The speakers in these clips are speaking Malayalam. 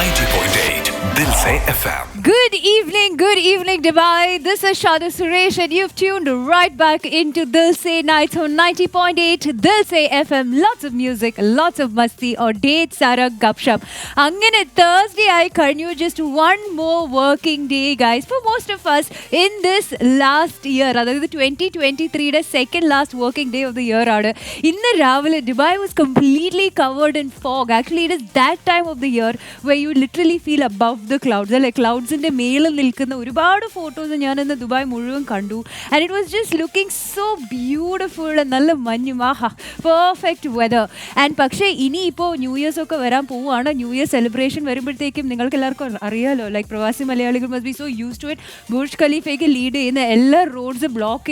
90.8 DILSE FM. Good evening, Dubai. This is Shada Suresh, and you've tuned right back into DILSE Night on 90.8 DILSE FM. Lots of music, lots of masti, or date, Sarah, Gupshup. Angane Thursday, I continue just one more working day, guys. For most of us, in this last year, rather the 2023, the second last working day of the year, in the Ravale, Dubai was completely covered in fog. Actually, it is that time of the year where you literally feel above the clouds. Like clouds in the മേളിൽ നിൽക്കുന്ന ഒരുപാട് ഫോട്ടോസ് ഞാൻ ഇന്ന് ദുബായ് മുഴുവൻ കണ്ടു. And it was just looking so beautiful. നല്ല മഞ്ഞും പെർഫെക്റ്റ് വെതർ. ആൻഡ് പക്ഷേ ഇനിയിപ്പോൾ ന്യൂ ഇയേഴ്സ് ഒക്കെ വരാൻ പോവുകയാണ്. ന്യൂ ഇയർ സെലിബ്രേഷൻ വരുമ്പോഴത്തേക്കും നിങ്ങൾക്ക് എല്ലാവർക്കും അറിയാലോ, ലൈക്ക് പ്രവാസി മലയാളികൾ must be so used to it. Burj ഖലീഫയ്ക്ക് ലീഡ് ചെയ്യുന്ന എല്ലാ റോഡ്സ് ബ്ലോക്ക്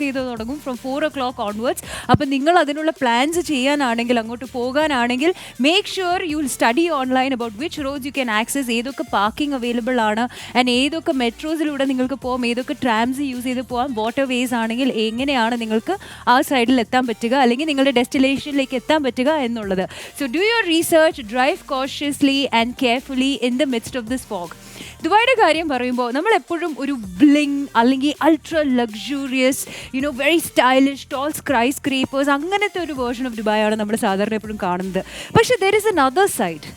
ചെയ്ത് തുടങ്ങും ഫ്രം 4 o'clock onwards. അപ്പം നിങ്ങൾ അതിനുള്ള പ്ലാൻസ് ചെയ്യാനാണെങ്കിൽ, അങ്ങോട്ട് പോകാനാണെങ്കിൽ, make sure you will study online about which roads you can access, ഏതൊക്കെ പാർക്കിംഗ് അവൈലബിൾ ആണ്, ആൻഡ് ഏതൊക്കെ മെട്രോസിലൂടെ നിങ്ങൾക്ക് പോകാം, ഏതൊക്കെ ട്രാംസ് യൂസ് ചെയ്ത് പോകാം, വാട്ടർ വേസ് ആണെങ്കിൽ എങ്ങനെയാണ് നിങ്ങൾക്ക് ആ സൈഡിൽ എത്താൻ പറ്റുക, അല്ലെങ്കിൽ നിങ്ങളുടെ ഡെസ്റ്റിനേഷനിലേക്ക് എത്താൻ പറ്റുക എന്നുള്ളത്. So do your research, drive cautiously and carefully in the midst of this fog. ദുബായിയുടെ കാര്യം പറയുമ്പോൾ നമ്മൾ എപ്പോഴും ഒരു ബ്ലിങ് അല്ലെങ്കിൽ ultra luxurious, very stylish, tall skyscrapers, അങ്ങനത്തെ ഒരു വേർഷൻ ഓഫ് ദുബായാണ് നമ്മൾ സാധാരണ എപ്പോഴും കാണുന്നത്. പക്ഷേ ദർ ഇസ് അനദർ സൈഡ്.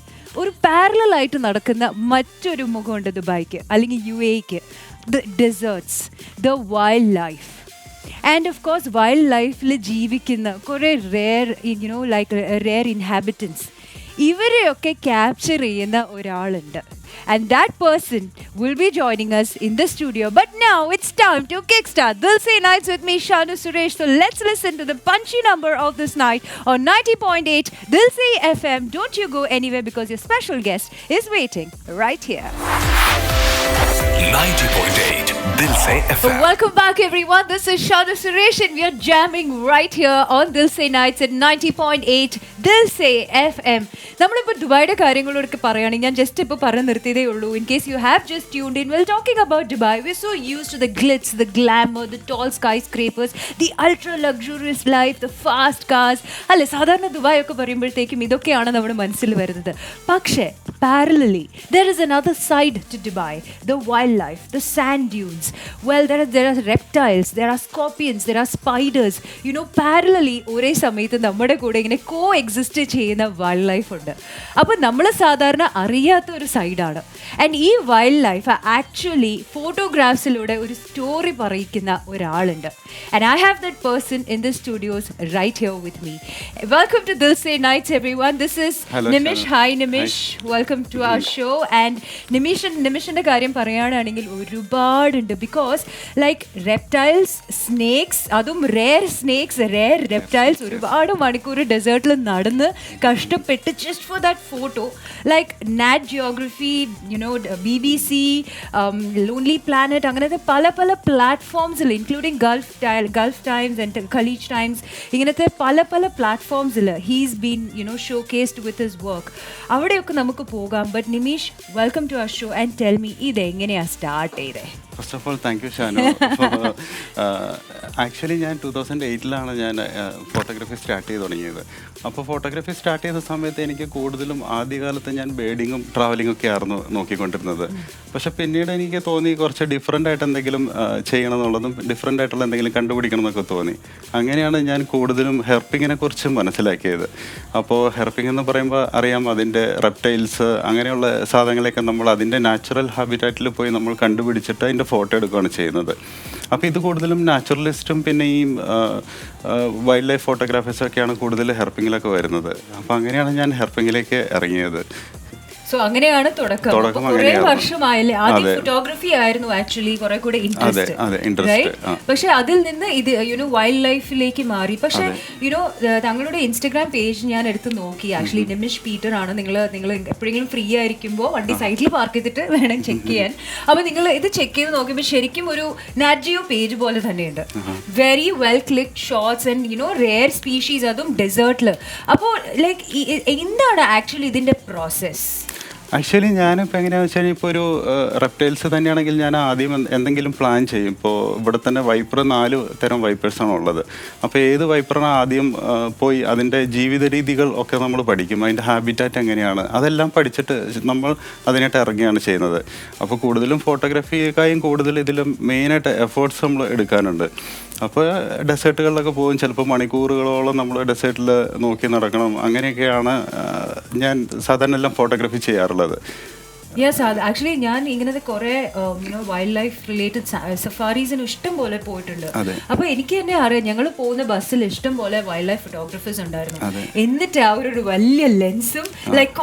ഒരു പാരലായിട്ട് നടക്കുന്ന മറ്റൊരു മുഖമുണ്ട് ദുബായ്ക്ക് അല്ലെങ്കിൽ UAEക്ക്. The deserts, the wildlife. And of course wild ലൈഫിൽ ജീവിക്കുന്ന കുറേ റെയർ ഇൻഹാബിറ്റൻസ്, ഇവരെയൊക്കെ ക്യാപ്ചർ ചെയ്യുന്ന ഒരാളുണ്ട്. And that person will be joining us in the studio. But now it's time to kickstart Dilse Nights with me, Shanu Suresh. So let's listen to the punchy number of this night on 90.8 Dilse FM. Don't you go anywhere, because your special guest is waiting right here. 90.8 DILSE FM. Welcome back, everyone. This is Shana Suresh, and we are jamming right here on Dilse Nights at 90.8 DILSE FM. നമ്മളിപ്പോൾ ദുബായിയുടെ കാര്യങ്ങളോടൊക്കെ പറയുകയാണെങ്കിൽ, ഞാൻ ജസ്റ്റ് ഇപ്പോൾ പറഞ്ഞു നിർത്തിയതേ ഉള്ളൂ. In case you have just tuned in, well talking about Dubai, we are so used to the glitz, the glamour, the tall skyscrapers, the ultra luxurious life, the fast cars. അല്ലെ, സാധാരണ ദുബായ് ഒക്കെ പറയുമ്പോഴത്തേക്കും ഇതൊക്കെയാണ് നമ്മുടെ മനസ്സിൽ വരുന്നത്. പക്ഷേ parallelly there is another side to Dubai, the wildlife, the sand dunes. Well, there are reptiles, there are scorpions, there are spiders. Parallelly ഒരേ സമയത്ത് നമ്മുടെ കൂടെ ഇങ്ങനെ co-exist ചെയ്യുന്ന വൈൽഡ് ലൈഫ് ഉണ്ട്. അപ്പോൾ നമ്മൾ സാധാരണ അറിയാത്ത ഒരു സൈഡാണ്. ആൻഡ് ഈ വൈൽഡ് ലൈഫ് ആക്ച്വലി ഫോട്ടോഗ്രാഫ്സിലൂടെ ഒരു സ്റ്റോറി പറയിക്കുന്ന ഒരാളുണ്ട്. And I have that person in the studios right here with me. Welcome to Dilse nights everyone. This is Nimish. Hi Nimish, welcome to our show. And നിമിഷിൻ്റെ കാര്യം പറയുകയാണെങ്കിൽ ഒരുപാടുണ്ട്. ബിക്കോസ് ലൈക്ക് റെപ്റ്റൈൽസ്, സ്നേക്സ്, അതും റെയർ സ്നേക്സ്, റെയർ റെപ്റ്റൈൽസ്, ഒരുപാട് മണിക്കൂർ ഡെസേർട്ടിൽ നടന്ന് കഷ്ടപ്പെട്ട് just for that photo. Like Nat Geography, BBC, Lonely Planet, അങ്ങനത്തെ പല പല പ്ലാറ്റ്ഫോംസിൽ, including Gulf Times and Khaleej Times, ഇങ്ങനത്തെ പല പല പ്ലാറ്റ്ഫോംസിൽ he's been showcased with his work. അവിടെയൊക്കെ നമുക്ക് പോകാം. But Nimish, welcome to our show and tell me, ഇതെങ്ങനെയാണ് സ്റ്റാർട്ട് ചെയ്തത്? First of all thank you Shanu. Actually ഞാൻ 2008 ഞാൻ ഫോട്ടോഗ്രാഫി സ്റ്റാർട്ട് ചെയ്ത് തുടങ്ങിയത്. അപ്പോൾ ഫോട്ടോഗ്രാഫി സ്റ്റാർട്ട് ചെയ്ത സമയത്ത് എനിക്ക് കൂടുതലും ആദ്യകാലത്ത് ഞാൻ ബേഡിങ്ങും ട്രാവലിംഗും ഒക്കെ ആയിരുന്നു നോക്കിക്കൊണ്ടിരുന്നത്. പക്ഷെ പിന്നീട് എനിക്ക് തോന്നി കുറച്ച് ഡിഫറെൻ്റ് ആയിട്ട് എന്തെങ്കിലും ചെയ്യണം എന്നുള്ളതും ഡിഫറെൻ്റ് ആയിട്ടുള്ള എന്തെങ്കിലും കണ്ടുപിടിക്കണം എന്നൊക്കെ തോന്നി. അങ്ങനെയാണ് ഞാൻ കൂടുതലും ഹെർപ്പിങ്ങിനെ കുറിച്ച് മനസ്സിലാക്കിയത്. അപ്പോൾ ഹെർപ്പിംഗ് എന്ന് പറയുമ്പോൾ അറിയാം, അതിൻ്റെ റെപ്റ്റൈൽസ് അങ്ങനെയുള്ള സാധനങ്ങളെയൊക്കെ നമ്മൾ അതിൻ്റെ നാച്ചുറൽ ഹാബിറ്റാറ്റിൽ പോയി നമ്മൾ കണ്ടുപിടിച്ചിട്ട് അതിൻ്റെ ഫോട്ടോ എടുക്കുകയാണ് ചെയ്യുന്നത്. അപ്പോൾ ഇത് കൂടുതലും നാച്ചുറലിസ്റ്റും പിന്നെ ഈ വൈൽഡ് ലൈഫ് ഫോട്ടോഗ്രാഫേഴ്സൊക്കെയാണ് കൂടുതൽ ഹെർപ്പിങ്ങിലൊക്കെ വരുന്നത്. അപ്പോൾ അങ്ങനെയാണ് ഞാൻ ഹെർപ്പിങ്ങിലേക്ക് ഇറങ്ങിയത്. സോ അങ്ങനെയാണ് തുടക്കം. കുറേ വർഷമായല്ലേ. ആദ്യം ഫോട്ടോഗ്രാഫി ആയിരുന്നു ആക്ച്വലി കുറെ കൂടെ ഇൻട്രസ്റ്റ്. പക്ഷെ അതിൽ നിന്ന് ഇത് വൈൽഡ് ലൈഫിലേക്ക് മാറി. പക്ഷെ തങ്ങളുടെ ഇൻസ്റ്റഗ്രാം പേജ് ഞാൻ എടുത്ത് നോക്കി. ആക്ച്വലി നിമിഷ് പീറ്റർ ആണ്. നിങ്ങൾ എപ്പോഴെങ്കിലും ഫ്രീ ആയിരിക്കുമ്പോൾ വണ്ടി സൈറ്റിൽ പാർക്ക് ചെയ്തിട്ട് വേണം ചെക്ക് ചെയ്യാൻ. അപ്പോൾ നിങ്ങൾ ഇത് ചെക്ക് ചെയ്ത് നോക്കിയപ്പോൾ ശരിക്കും ഒരു നാറ്റ് ജിയോ പേജ് പോലെ തന്നെയുണ്ട്. Very well clicked shots and rare species, അതും ഡെസേർട്ടിൽ. അപ്പോൾ ലൈക്ക് എന്താണ് ആക്ച്വലി ഇതിൻ്റെ പ്രോസസ്? ആക്ച്വലി ഞാനിപ്പോൾ എങ്ങനെയാണെന്ന് വെച്ചാൽ ഇപ്പോൾ ഒരു റെപ്റ്റൈൽസ് തന്നെയാണെങ്കിൽ ഞാൻ ആദ്യം എന്തെങ്കിലും പ്ലാൻ ചെയ്യും. ഇപ്പോൾ ഇവിടെ തന്നെ വൈപ്പർ 4 തരം വൈപ്പേഴ്സാണ് ഉള്ളത്. അപ്പോൾ ഏത് വൈപ്പറിന് ആദ്യം പോയി അതിൻ്റെ ജീവിത രീതികൾ ഒക്കെ നമ്മൾ പഠിക്കും, അതിൻ്റെ ഹാബിറ്റാറ്റ് എങ്ങനെയാണ്, അതെല്ലാം പഠിച്ചിട്ട് നമ്മൾ അതിനായിട്ട് ഇറങ്ങുകയാണ് ചെയ്യുന്നത്. അപ്പോൾ കൂടുതലും ഫോട്ടോഗ്രാഫിയേക്കാളും കൂടുതൽ ഇതിൽ മെയിനായിട്ട് എഫേർട്സ് നമ്മൾ എടുക്കാനുണ്ട്. അപ്പോൾ ഡെസേർട്ടുകളിലൊക്കെ പോകും, ചിലപ്പോൾ മണിക്കൂറുകളോളം നമ്മൾ ഡെസേർട്ടിൽ നോക്കി നടക്കണം. അങ്ങനെയൊക്കെയാണ് ഞാൻ സാധാരണ എല്ലാം ഫോട്ടോഗ്രാഫി ചെയ്യാറുള്ളത്. യെസ്, ആക്ച്വലി ഞാൻ ഇങ്ങനത്തെ കുറെ വൈൽഡ് ലൈഫ് റിലേറ്റഡ് സഫാരീസിന് ഇഷ്ടം പോലെ പോയിട്ടുണ്ട്. അപ്പൊ എനിക്ക് തന്നെ അറിയാം, ഞങ്ങൾ പോകുന്ന ബസ്സിൽ ഇഷ്ടം പോലെ വൈൽഡ് ലൈഫ് ഫോട്ടോഗ്രാഫേഴ്സ് ഉണ്ടായിരുന്നു. എന്നിട്ട് അവരൊരു വലിയ ലെൻസും ലൈക്ക്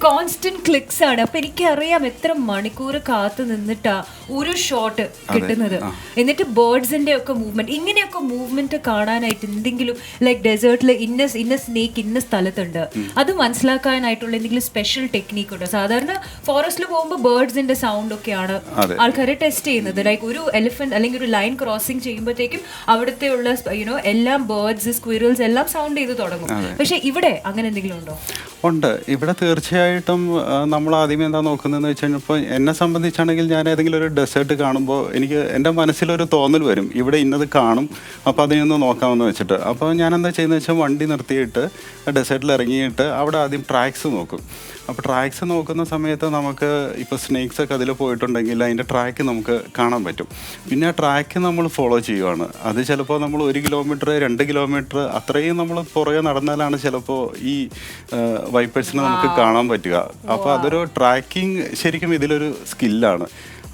കോൺസ്റ്റന്റ് ക്ലിക്സ് ആണ്. അപ്പൊ എനിക്കറിയാം എത്ര മണിക്കൂർ കാത്തു നിന്നിട്ടാ ഒരു ഷോട്ട് കിട്ടുന്നത്. എന്നിട്ട് ബേർഡ്സിന്റെ ഒക്കെ മൂവ്മെന്റ്, ഇങ്ങനെയൊക്കെ മൂവ്മെന്റ് കാണാനായിട്ട് എന്തെങ്കിലും ലൈക്ക് ഡെസേർട്ടിൽ ഇന്ന സ്നേക്ക് ഇന്ന സ്ഥലത്തുണ്ട്, അത് മനസ്സിലാക്കാനായിട്ടുള്ള എന്തെങ്കിലും സ്പെഷ്യൽ ടെക്നീക്ക് ഉണ്ടോ? സാധാരണ ഫോറസ്റ്റിൽ പോകുമ്പോൾ ബേർഡ്സിന്റെ സൗണ്ട് ഒക്കെയാണ് ആൾക്കാരെ ടെസ്റ്റ് ചെയ്യുന്നത്. ലൈക്ക് ഒരു എലിഫന്റ് അല്ലെങ്കിൽ ഒരു ലൈൻ ക്രോസിംഗ് ചെയ്യുമ്പോഴത്തേക്കും അവിടുത്തെ ഉള്ള എല്ലാം ബേർഡ്സ്, സ്ക്വിറൽസ് എല്ലാം സൗണ്ട് ചെയ്ത് തുടങ്ങും. പക്ഷെ ഇവിടെ അങ്ങനെ എന്തെങ്കിലും ഉണ്ടോ? ഉണ്ട്. ഇവിടെ തീർച്ചയായിട്ടും നമ്മൾ ആദ്യമേ എന്താ നോക്കുന്നതെന്ന് വെച്ച് കഴിഞ്ഞപ്പോൾ എന്നെ സംബന്ധിച്ചാണെങ്കിൽ ഞാൻ ഏതെങ്കിലും ഒരു ഡെസേർട്ട് കാണുമ്പോൾ എനിക്ക് എൻ്റെ മനസ്സിലൊരു തോന്നൽ വരും, ഇവിടെ ഇന്നത് കാണും, അപ്പോൾ അതിനൊന്ന് നോക്കാമെന്ന് വെച്ചിട്ട്. അപ്പോൾ ഞാൻ എന്താ ചെയ്യുന്നത് വെച്ചാൽ വണ്ടി നിർത്തിയിട്ട് ഡെസേർട്ടിൽ ഇറങ്ങിയിട്ട് അവിടെ ആദ്യം ട്രാക്സ് നോക്കും. അപ്പോൾ ട്രാക്സ് നോക്കുന്ന സമയത്ത് നമുക്ക് ഇപ്പോൾ സ്നേക്സ് ഒക്കെ അതിൽ പോയിട്ടുണ്ടെങ്കിൽ അതിൻ്റെ ട്രാക്ക് നമുക്ക് കാണാൻ പറ്റും. പിന്നെ ആ ട്രാക്ക് നമ്മൾ ഫോളോ ചെയ്യുവാണ്. അത് ചിലപ്പോൾ നമ്മൾ 1 കിലോമീറ്റർ 2 കിലോമീറ്റർ അത്രയും നമ്മൾ പുറകെ നടന്നാലാണ് ചിലപ്പോൾ ഈ വൈപ്പേഴ്സിനെ നമുക്ക് കാണാൻ പറ്റുക. അപ്പോൾ അതൊരു ട്രാക്കിംഗ് ശരിക്കും ഇതിലൊരു സ്കില്ലാണ്.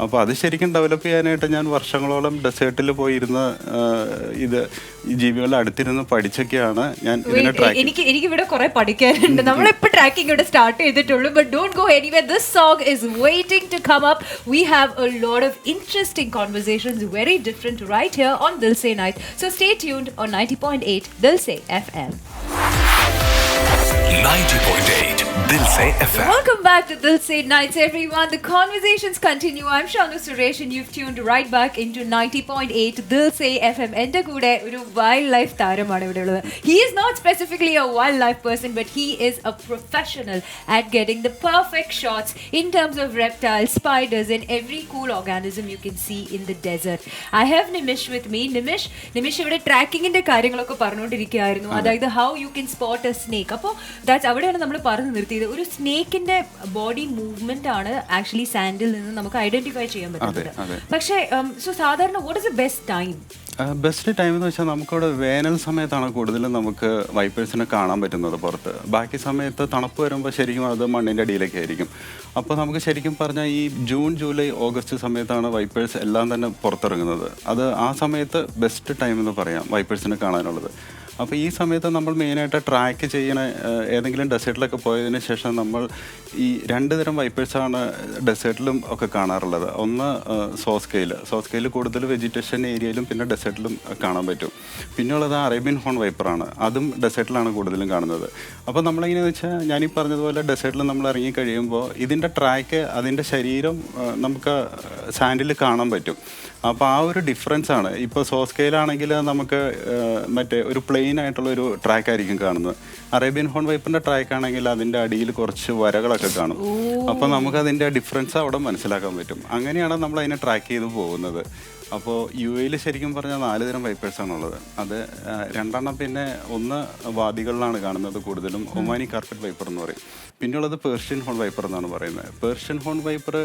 അപ്പോൾ അത് ശരിക്കും ഡെവലപ്പ് ചെയ്യാനായിട്ട് ഞാൻ വർഷങ്ങളോളം ഡെസേർട്ടിൽ പോയിരുന്ന് ഇത് ജീവികളുടെ അടുത്തിരുന്ന് പഠിച്ചൊക്കെയാണ് ഞാൻ ഇതിനെ ട്രാക്ക്. എനിക്ക് ഇവിടെ കുറെ പഠിക്കാനുണ്ട്. നമ്മളിപ്പോൾ ട്രാക്കിംഗ് ഇവിടെ സ്റ്റാർട്ട് ചെയ്തിട്ടുള്ളൂ. But don't go anywhere. This song is waiting to come up. We have a lot of interesting conversations, very different, right here on Dilse night. So stay tuned on 90.8 Dilse FM. 90.8 Dilse FM. Welcome back to Dilse Nights, everyone. The conversations continue. I'm Shanu Suresh and you've tuned right back into 90.8 Dilse FM. എൻ്റെ കൂടെ ഒരു വൈൽഡ് ലൈഫ് താരമാണ് ഇവിടെ ഉള്ളത്. He is not specifically a wildlife person, but he is a professional at getting the perfect shots in terms of reptiles, spiders and every cool organism you can see in the desert. I have Nimish with me. Nimish ഇവിടെ ട്രാക്കിങ്ങിന്റെ കാര്യങ്ങളൊക്കെ പറഞ്ഞുകൊണ്ടിരിക്കുകയായിരുന്നു. അതായത് how you can spot a snake. അപ്പോൾ അവിടെയാണ് നമ്മൾ പറഞ്ഞു നിർത്തിയത്. ഒരു സ്നേക്കിന്റെ ബോഡി മൂവ്മെന്റ് ആണ് ആക്ച്വലി സാൻഡിൽ നിന്ന് നമുക്ക് ഐഡന്റിഫൈ ചെയ്യാൻ പറ്റുന്നത്. പക്ഷേ സാധാരണ what is the best time? Best time എന്ന് വെച്ചാൽ നമുക്കിവിടെ വേനൽ സമയത്താണ് കൂടുതലും നമുക്ക് വൈപ്പേഴ്സിനെ കാണാൻ പറ്റുന്നത് പുറത്ത്. ബാക്കി സമയത്ത് തണുപ്പ് വരുമ്പോൾ ശരിക്കും അത് മണ്ണിൻ്റെ അടിയിലൊക്കെ ആയിരിക്കും. അപ്പോൾ നമുക്ക് ശരിക്കും പറഞ്ഞാൽ ഈ ജൂൺ, ജൂലൈ, ഓഗസ്റ്റ് സമയത്താണ് വൈപ്പേഴ്സ് എല്ലാം തന്നെ പുറത്തിറങ്ങുന്നത്. അത് ആ സമയത്ത് ബെസ്റ്റ് ടൈം എന്ന് പറയാം വൈപ്പേഴ്സിനെ കാണാനുള്ളത്. അപ്പോൾ ഈ സമയത്ത് നമ്മൾ മെയിനായിട്ട് ട്രാക്ക് ചെയ്യണ ഏതെങ്കിലും ഡെസേർട്ടിലൊക്കെ പോയതിന് ശേഷം നമ്മൾ ഈ 2 തരം വൈപ്പേഴ്സാണ് ഡെസേർട്ടിലും ഒക്കെ കാണാറുള്ളത്. ഒന്ന് സോസ്കെയിൽ കൂടുതൽ വെജിറ്റേഷൻ ഏരിയയിലും പിന്നെ ഡെസേർട്ടിലും കാണാൻ പറ്റും. പിന്നെയുള്ളത് അറേബ്യൻ ഹോൺ വൈപ്പറാണ്, അതും ഡെസേർട്ടിലാണ് കൂടുതലും കാണുന്നത്. അപ്പോൾ നമ്മളെങ്ങനെയാണെന്ന് വെച്ചാൽ ഞാനീ പറഞ്ഞതുപോലെ ഡെസേർട്ടിൽ നമ്മൾ ഇറങ്ങി കഴിയുമ്പോൾ ഇതിൻ്റെ ട്രാക്ക്, അതിൻ്റെ ശരീരം നമുക്ക് സാൻഡിൽ കാണാൻ പറ്റും. അപ്പോൾ ആ ഒരു ഡിഫറൻസ് ആണ്. ഇപ്പോൾ സോസ്കെയിലാണെങ്കിൽ നമുക്ക് മറ്റേ ഒരു പ്ലെയിൻ ആയിട്ടുള്ളൊരു ട്രാക്ക് ആയിരിക്കും കാണുന്നത്. അറേബ്യൻ ഹോൺ വൈപ്പറിൻ്റെ ട്രാക്ക് ആണെങ്കിൽ അതിൻ്റെ അടിയിൽ കുറച്ച് വരകളൊക്കെ കാണും. അപ്പോൾ നമുക്ക് അതിൻ്റെ ഡിഫറൻസ് അവിടെ മനസ്സിലാക്കാൻ പറ്റും. അങ്ങനെയാണ് നമ്മൾ അതിനെ ട്രാക്ക് ചെയ്ത് പോകുന്നത്. അപ്പോൾ UAE ശരിക്കും പറഞ്ഞാൽ 4 തരം വൈപ്പേഴ്സാണുള്ളത്. അത് 2 പിന്നെ ഒന്ന് വാദികളിലാണ് കാണുന്നത് കൂടുതലും, ഒമാനി കാർപ്പറ്റ് വൈപ്പർ എന്ന് പറയും. പിന്നെയുള്ളത് പേർഷ്യൻ ഹോൺ വൈപ്പർ എന്നാണ് പറയുന്നത്. പേർഷ്യൻ ഹോൺ വൈപ്പർ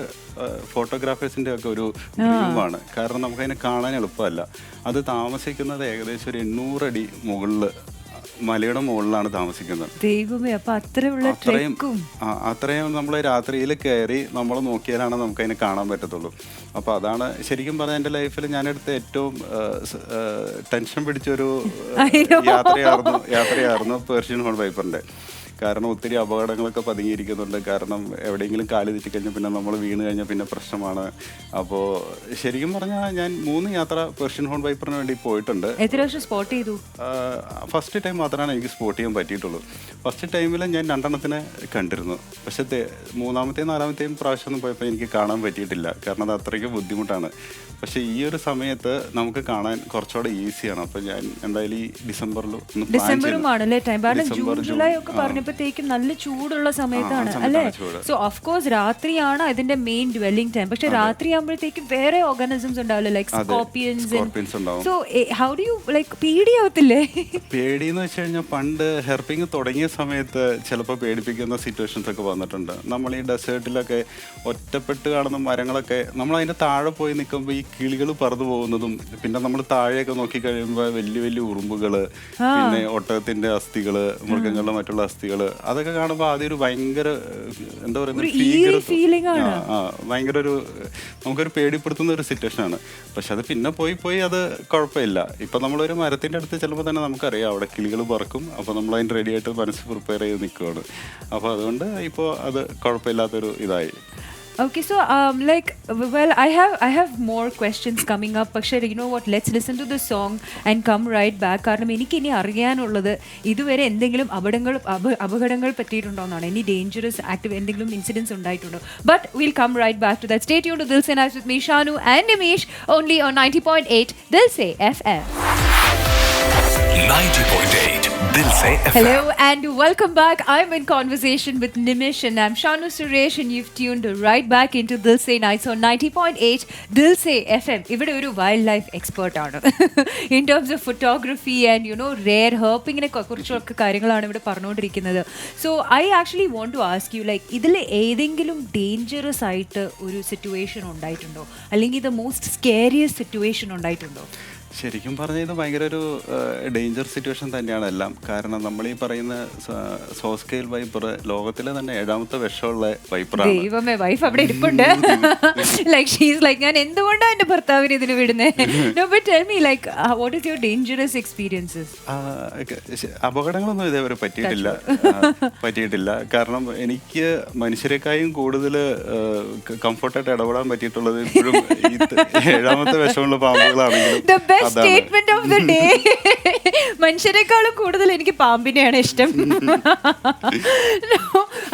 ഫോട്ടോഗ്രാഫേഴ്സിൻ്റെ ഒക്കെ ഒരു ഡ്രീമാണ്. കാരണം നമുക്കതിനെ കാണാൻ എളുപ്പമല്ല. അത് താമസിക്കുന്നത് ഏകദേശം ഒരു 800 അടി മുകളിൽ, മലയുടെ മുകളിലാണ് താമസിക്കുന്നത്. അത്രയും നമ്മൾ രാത്രിയിൽ കയറി നമ്മൾ നോക്കിയാലാണ് നമുക്ക് അതിനെ കാണാൻ പറ്റത്തുള്ളൂ. അപ്പോൾ അതാണ് ശരിക്കും പറഞ്ഞാൽ എൻ്റെ ലൈഫിൽ ഞാനെടുത്ത ഏറ്റവും ടെൻഷൻ പിടിച്ചൊരു യാത്രയായിരുന്നു പേർഷ്യൻ ഹോൺ വൈപ്പറിൻ്റെ. കാരണം ഒത്തിരി അപകടങ്ങളൊക്കെ പതുങ്ങിയിരിക്കുന്നുണ്ട്. കാരണം എവിടെയെങ്കിലും കാല് തെറ്റിക്കഴിഞ്ഞാൽ പിന്നെ നമ്മൾ വീണ് കഴിഞ്ഞാൽ പിന്നെ പ്രശ്നമാണ്. അപ്പോൾ ശരിക്കും പറഞ്ഞാൽ ഞാൻ 3 യാത്ര പേർഷ്യൻ ഹോൺ വൈപ്പറിന് വേണ്ടി പോയിട്ടുണ്ട്. എത്ര വർഷം സ്പോട്ട് ചെയ്തു? ഫസ്റ്റ് ടൈം മാത്രമാണ് എനിക്ക് സ്പോട്ട് ചെയ്യാൻ പറ്റിയിട്ടുള്ളൂ. ഫസ്റ്റ് ടൈമിൽ ഞാൻ 2 കണ്ടിരുന്നു. പക്ഷേ 3-ാമത്തെയും 4-ാമത്തെയും പ്രാവശ്യം ഒന്നും പോയപ്പോൾ എനിക്ക് കാണാൻ പറ്റിയിട്ടില്ല. കാരണം അത് അത്രയ്ക്ക് ബുദ്ധിമുട്ടാണ്. പക്ഷെ ഈ ഒരു സമയത്ത് നമുക്ക് കാണാൻ കുറച്ചുകൂടെ ഈസിയാണ്. അപ്പൊ ഞാൻ എന്തായാലും ഈ ഡിസംബറുമാണ് ടൈം. ജൂൺ ജൂലൈ ഒക്കെ പറഞ്ഞപ്പോഴത്തേക്കും നല്ല ചൂടുള്ള സമയത്താണ് അല്ലേ? സോ ഓഫ് കോഴ്സ് രാത്രിയാണ് അതിന്റെ മെയിൻ ഡ്വെല്ലിംഗ് ടൈം. പക്ഷെ രാത്രി ആകുമ്പോഴത്തേക്കും വേറെ ഓർഗാനിസംസ് ഉണ്ടാവില്ല, like scorpions. So how do you like പേടിയാവത്തില്ലേ? പേടിയെന്ന് വെച്ച് കഴിഞ്ഞാൽ പണ്ട് ഹെർപ്പിംഗ് തുടങ്ങിയ സമയത്ത് ചിലപ്പോൾ പേടിപ്പിക്കുന്ന സിറ്റുവേഷൻസ് ഒക്കെ വന്നിട്ടുണ്ട്. നമ്മൾ ഈ ഡെസേർട്ടിലൊക്കെ ഒറ്റപ്പെട്ട് കാണുന്ന മരങ്ങളൊക്കെ നമ്മൾ അതിന്റെ താഴെ പോയി നിൽക്കുമ്പോൾ ഈ കിളികൾ പറന്നു പോകുന്നതും, പിന്നെ നമ്മൾ താഴെയൊക്കെ നോക്കി കഴിയുമ്പോൾ വലിയ വലിയ ഉറുമ്പുകള്, പിന്നെ ഒട്ടകത്തിന്റെ അസ്ഥികള്, മൃഗങ്ങളുടെ മറ്റുള്ള അസ്ഥികള്, അതൊക്കെ കാണുമ്പോൾ ആദ്യം ഒരു ഭയങ്കര എന്താ പറയുക ഭയങ്കര ഒരു നമുക്കൊരു പേടിപ്പെടുത്തുന്ന ഒരു സിറ്റുവേഷൻ ആണ്. പക്ഷെ അത് പിന്നെ പോയി പോയി അത് കുഴപ്പമില്ല. ഇപ്പൊ നമ്മളൊരു മരത്തിന്റെ അടുത്ത് ചിലപ്പോൾ തന്നെ നമുക്കറിയാം അവിടെ കിളികൾ പറക്കും. അപ്പൊ നമ്മൾ അതിന് റെഡി ആയിട്ട് മനസ്സ് പ്രിപ്പയർ ചെയ്ത് നിൽക്കുകയാണ്. അപ്പൊ അതുകൊണ്ട് ഇപ്പോൾ അത് കുഴപ്പമില്ലാത്തൊരു ഇതായി. Okay, so I have more questions coming up. But you know what? Let's listen to the song and come right back. കാരണം എനിക്ക് ഇനി അറിയാനുള്ളത് ഇതുവരെ എന്തെങ്കിലും അപകടങ്ങൾ പറ്റിയിട്ടുണ്ടോന്നാണ്. Any dangerous active എന്തെങ്കിലും ഇൻസിഡൻസ് ഉണ്ടായിട്ടുണ്ടോ? But we'll come right back to that. Stay tuned to Dilse Night with me, Shanu and Nimish, only on 90.8 Dilse FM. 90.8 Dilse FM. Hello and welcome back. I'm in conversation with Nimish and I'm Shanu Suresh and you've tuned right back into Dilse Nights on 90.8 Dilse FM. ഇവിടെ ഒരു വൈൽഡ് ലൈഫ് എക്സ്പേർട്ട് ആണ് in terms of photography and rare ഹെർപ്പിങ്ങിനെ കുറിച്ചൊക്കെ കാര്യങ്ങളാണ് ഇവിടെ പറഞ്ഞുകൊണ്ടിരിക്കുന്നത്. So I actually want to ask you, like ഇതിൽ ഏതെങ്കിലും ഡേഞ്ചറസ് ആയിട്ട് ഒരു സിറ്റുവേഷൻ ഉണ്ടായിട്ടുണ്ടോ, അല്ലെങ്കിൽ ദ മോസ്റ്റ് സ്കേരിയസ് സിറ്റുവേഷൻ ഉണ്ടായിട്ടുണ്ടോ? ശരിക്കും പറഞ്ഞാൽ ഇത് ഭയങ്കര ഒരു ഡേഞ്ചർ സിറ്റുവേഷൻ തന്നെയാണ് എല്ലാം. കാരണം നമ്മൾ ഈ പറയുന്ന സോസ്കെയിൽ വൈപ്പർ ലോകത്തിലെ തന്നെ 7ാമത്തെ വിഷമുള്ള വൈപ്പറാണ്. ദൈവമേ, വൈഫ് അവിടെ ഇരിപ്പുണ്ട്. ലൈക്ക് ഷീ ഈസ് ലൈക്ക് ഞാൻ എന്തുകൊണ്ടാണ് എന്റെ ഭർത്താവിനെ ഇതിന് വിടുന്നത്? No, but tell me, like what is your dangerous experiences? അപകടങ്ങളൊന്നും ഇതേവരെ പറ്റിയിട്ടില്ല. കാരണം എനിക്ക് മനുഷ്യരെക്കായും കൂടുതൽ കംഫർട്ടായിട്ട് ഇടപെടാൻ പറ്റിയിട്ടുള്ളത് ഇപ്പോഴും ഈ 7ാമത്തെ വിഷമുള്ള പാമ്പുകളാണെങ്കിലും. Statement of the day. മനുഷ്യരെക്കാളും കൂടുതൽ എനിക്ക് പാമ്പിനെയാണ് ഇഷ്ടം.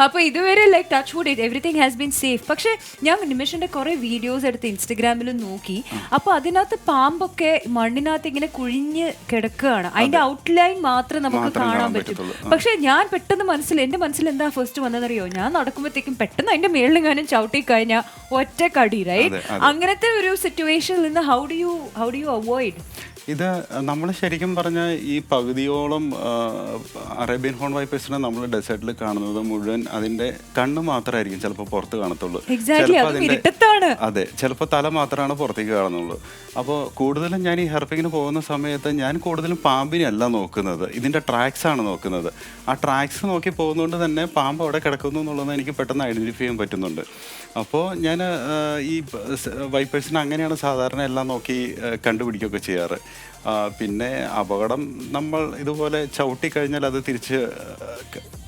അപ്പൊ ഇതുവരെ like touch wood everything has been safe. പക്ഷെ ഞാൻ നിമിഷിന്റെ കുറെ വീഡിയോസ് എടുത്ത് ഇൻസ്റ്റഗ്രാമിൽ നോക്കി. അപ്പൊ അതിനകത്ത് പാമ്പൊക്കെ മണ്ണിനകത്ത് ഇങ്ങനെ കുഴിഞ്ഞ് കിടക്കുകയാണ്. അതിന്റെ ഔട്ട്ലൈൻ മാത്രമേ നമുക്ക് കാണാൻ പറ്റും. പക്ഷെ ഞാൻ പെട്ടെന്ന് എന്റെ മനസ്സിൽ എന്താ ഫസ്റ്റ് വന്നതറിയോ, ഞാൻ നടക്കുമ്പോഴത്തേക്കും പെട്ടെന്ന് അതിന്റെ മേളിലെങ്ങാനും ചവിട്ടി കഴിഞ്ഞാൽ ഒറ്റ കടി, റൈറ്റ്? അങ്ങനത്തെ ഒരു സിറ്റുവേഷനിൽ നിന്ന് ഹൗ ഡു യു അവോയ്ഡ്? ഇത് നമ്മൾ ശരിക്കും പറഞ്ഞാൽ ഈ പകുതിയോളം അറേബ്യൻ ഹോൺ വൈപ്പേഴ്സിനെ നമ്മൾ ഡെസേർട്ടിൽ കാണുന്നത് മുഴുവൻ അതിന്റെ കണ്ണ് മാത്രമായിരിക്കും ചിലപ്പോൾ പുറത്ത് കാണത്തുള്ളൂ. അതെ, ചിലപ്പോൾ തല മാത്രമാണ് പുറത്തേക്ക് കാണുന്നുള്ളൂ. അപ്പോൾ കൂടുതലും ഞാൻ ഈ ഹെർപ്പിങ്ങിന് പോകുന്ന സമയത്ത് ഞാൻ കൂടുതലും പാമ്പിനെ അല്ല നോക്കുന്നത്, ഇതിന്റെ ട്രാക്സ് ആണ് നോക്കുന്നത്. ആ ട്രാക്സ് നോക്കി പോകുന്നതുകൊണ്ട് തന്നെ പാമ്പ് അവിടെ കിടക്കുന്നു എന്നുള്ളത് എനിക്ക് പെട്ടെന്ന് ഐഡന്റിഫൈ ചെയ്യാൻ പറ്റുന്നുണ്ട്. അപ്പോൾ ഞാൻ ഈ വൈപ്പേഴ്സിനെ അങ്ങനെയാണ് സാധാരണ എല്ലാം നോക്കി കണ്ടുപിടിക്കുകയൊക്കെ ചെയ്യാറ്. പിന്നെ അപകടം നമ്മൾ ഇതുപോലെ ചവിട്ടിക്കഴിഞ്ഞാൽ അത് തിരിച്ച്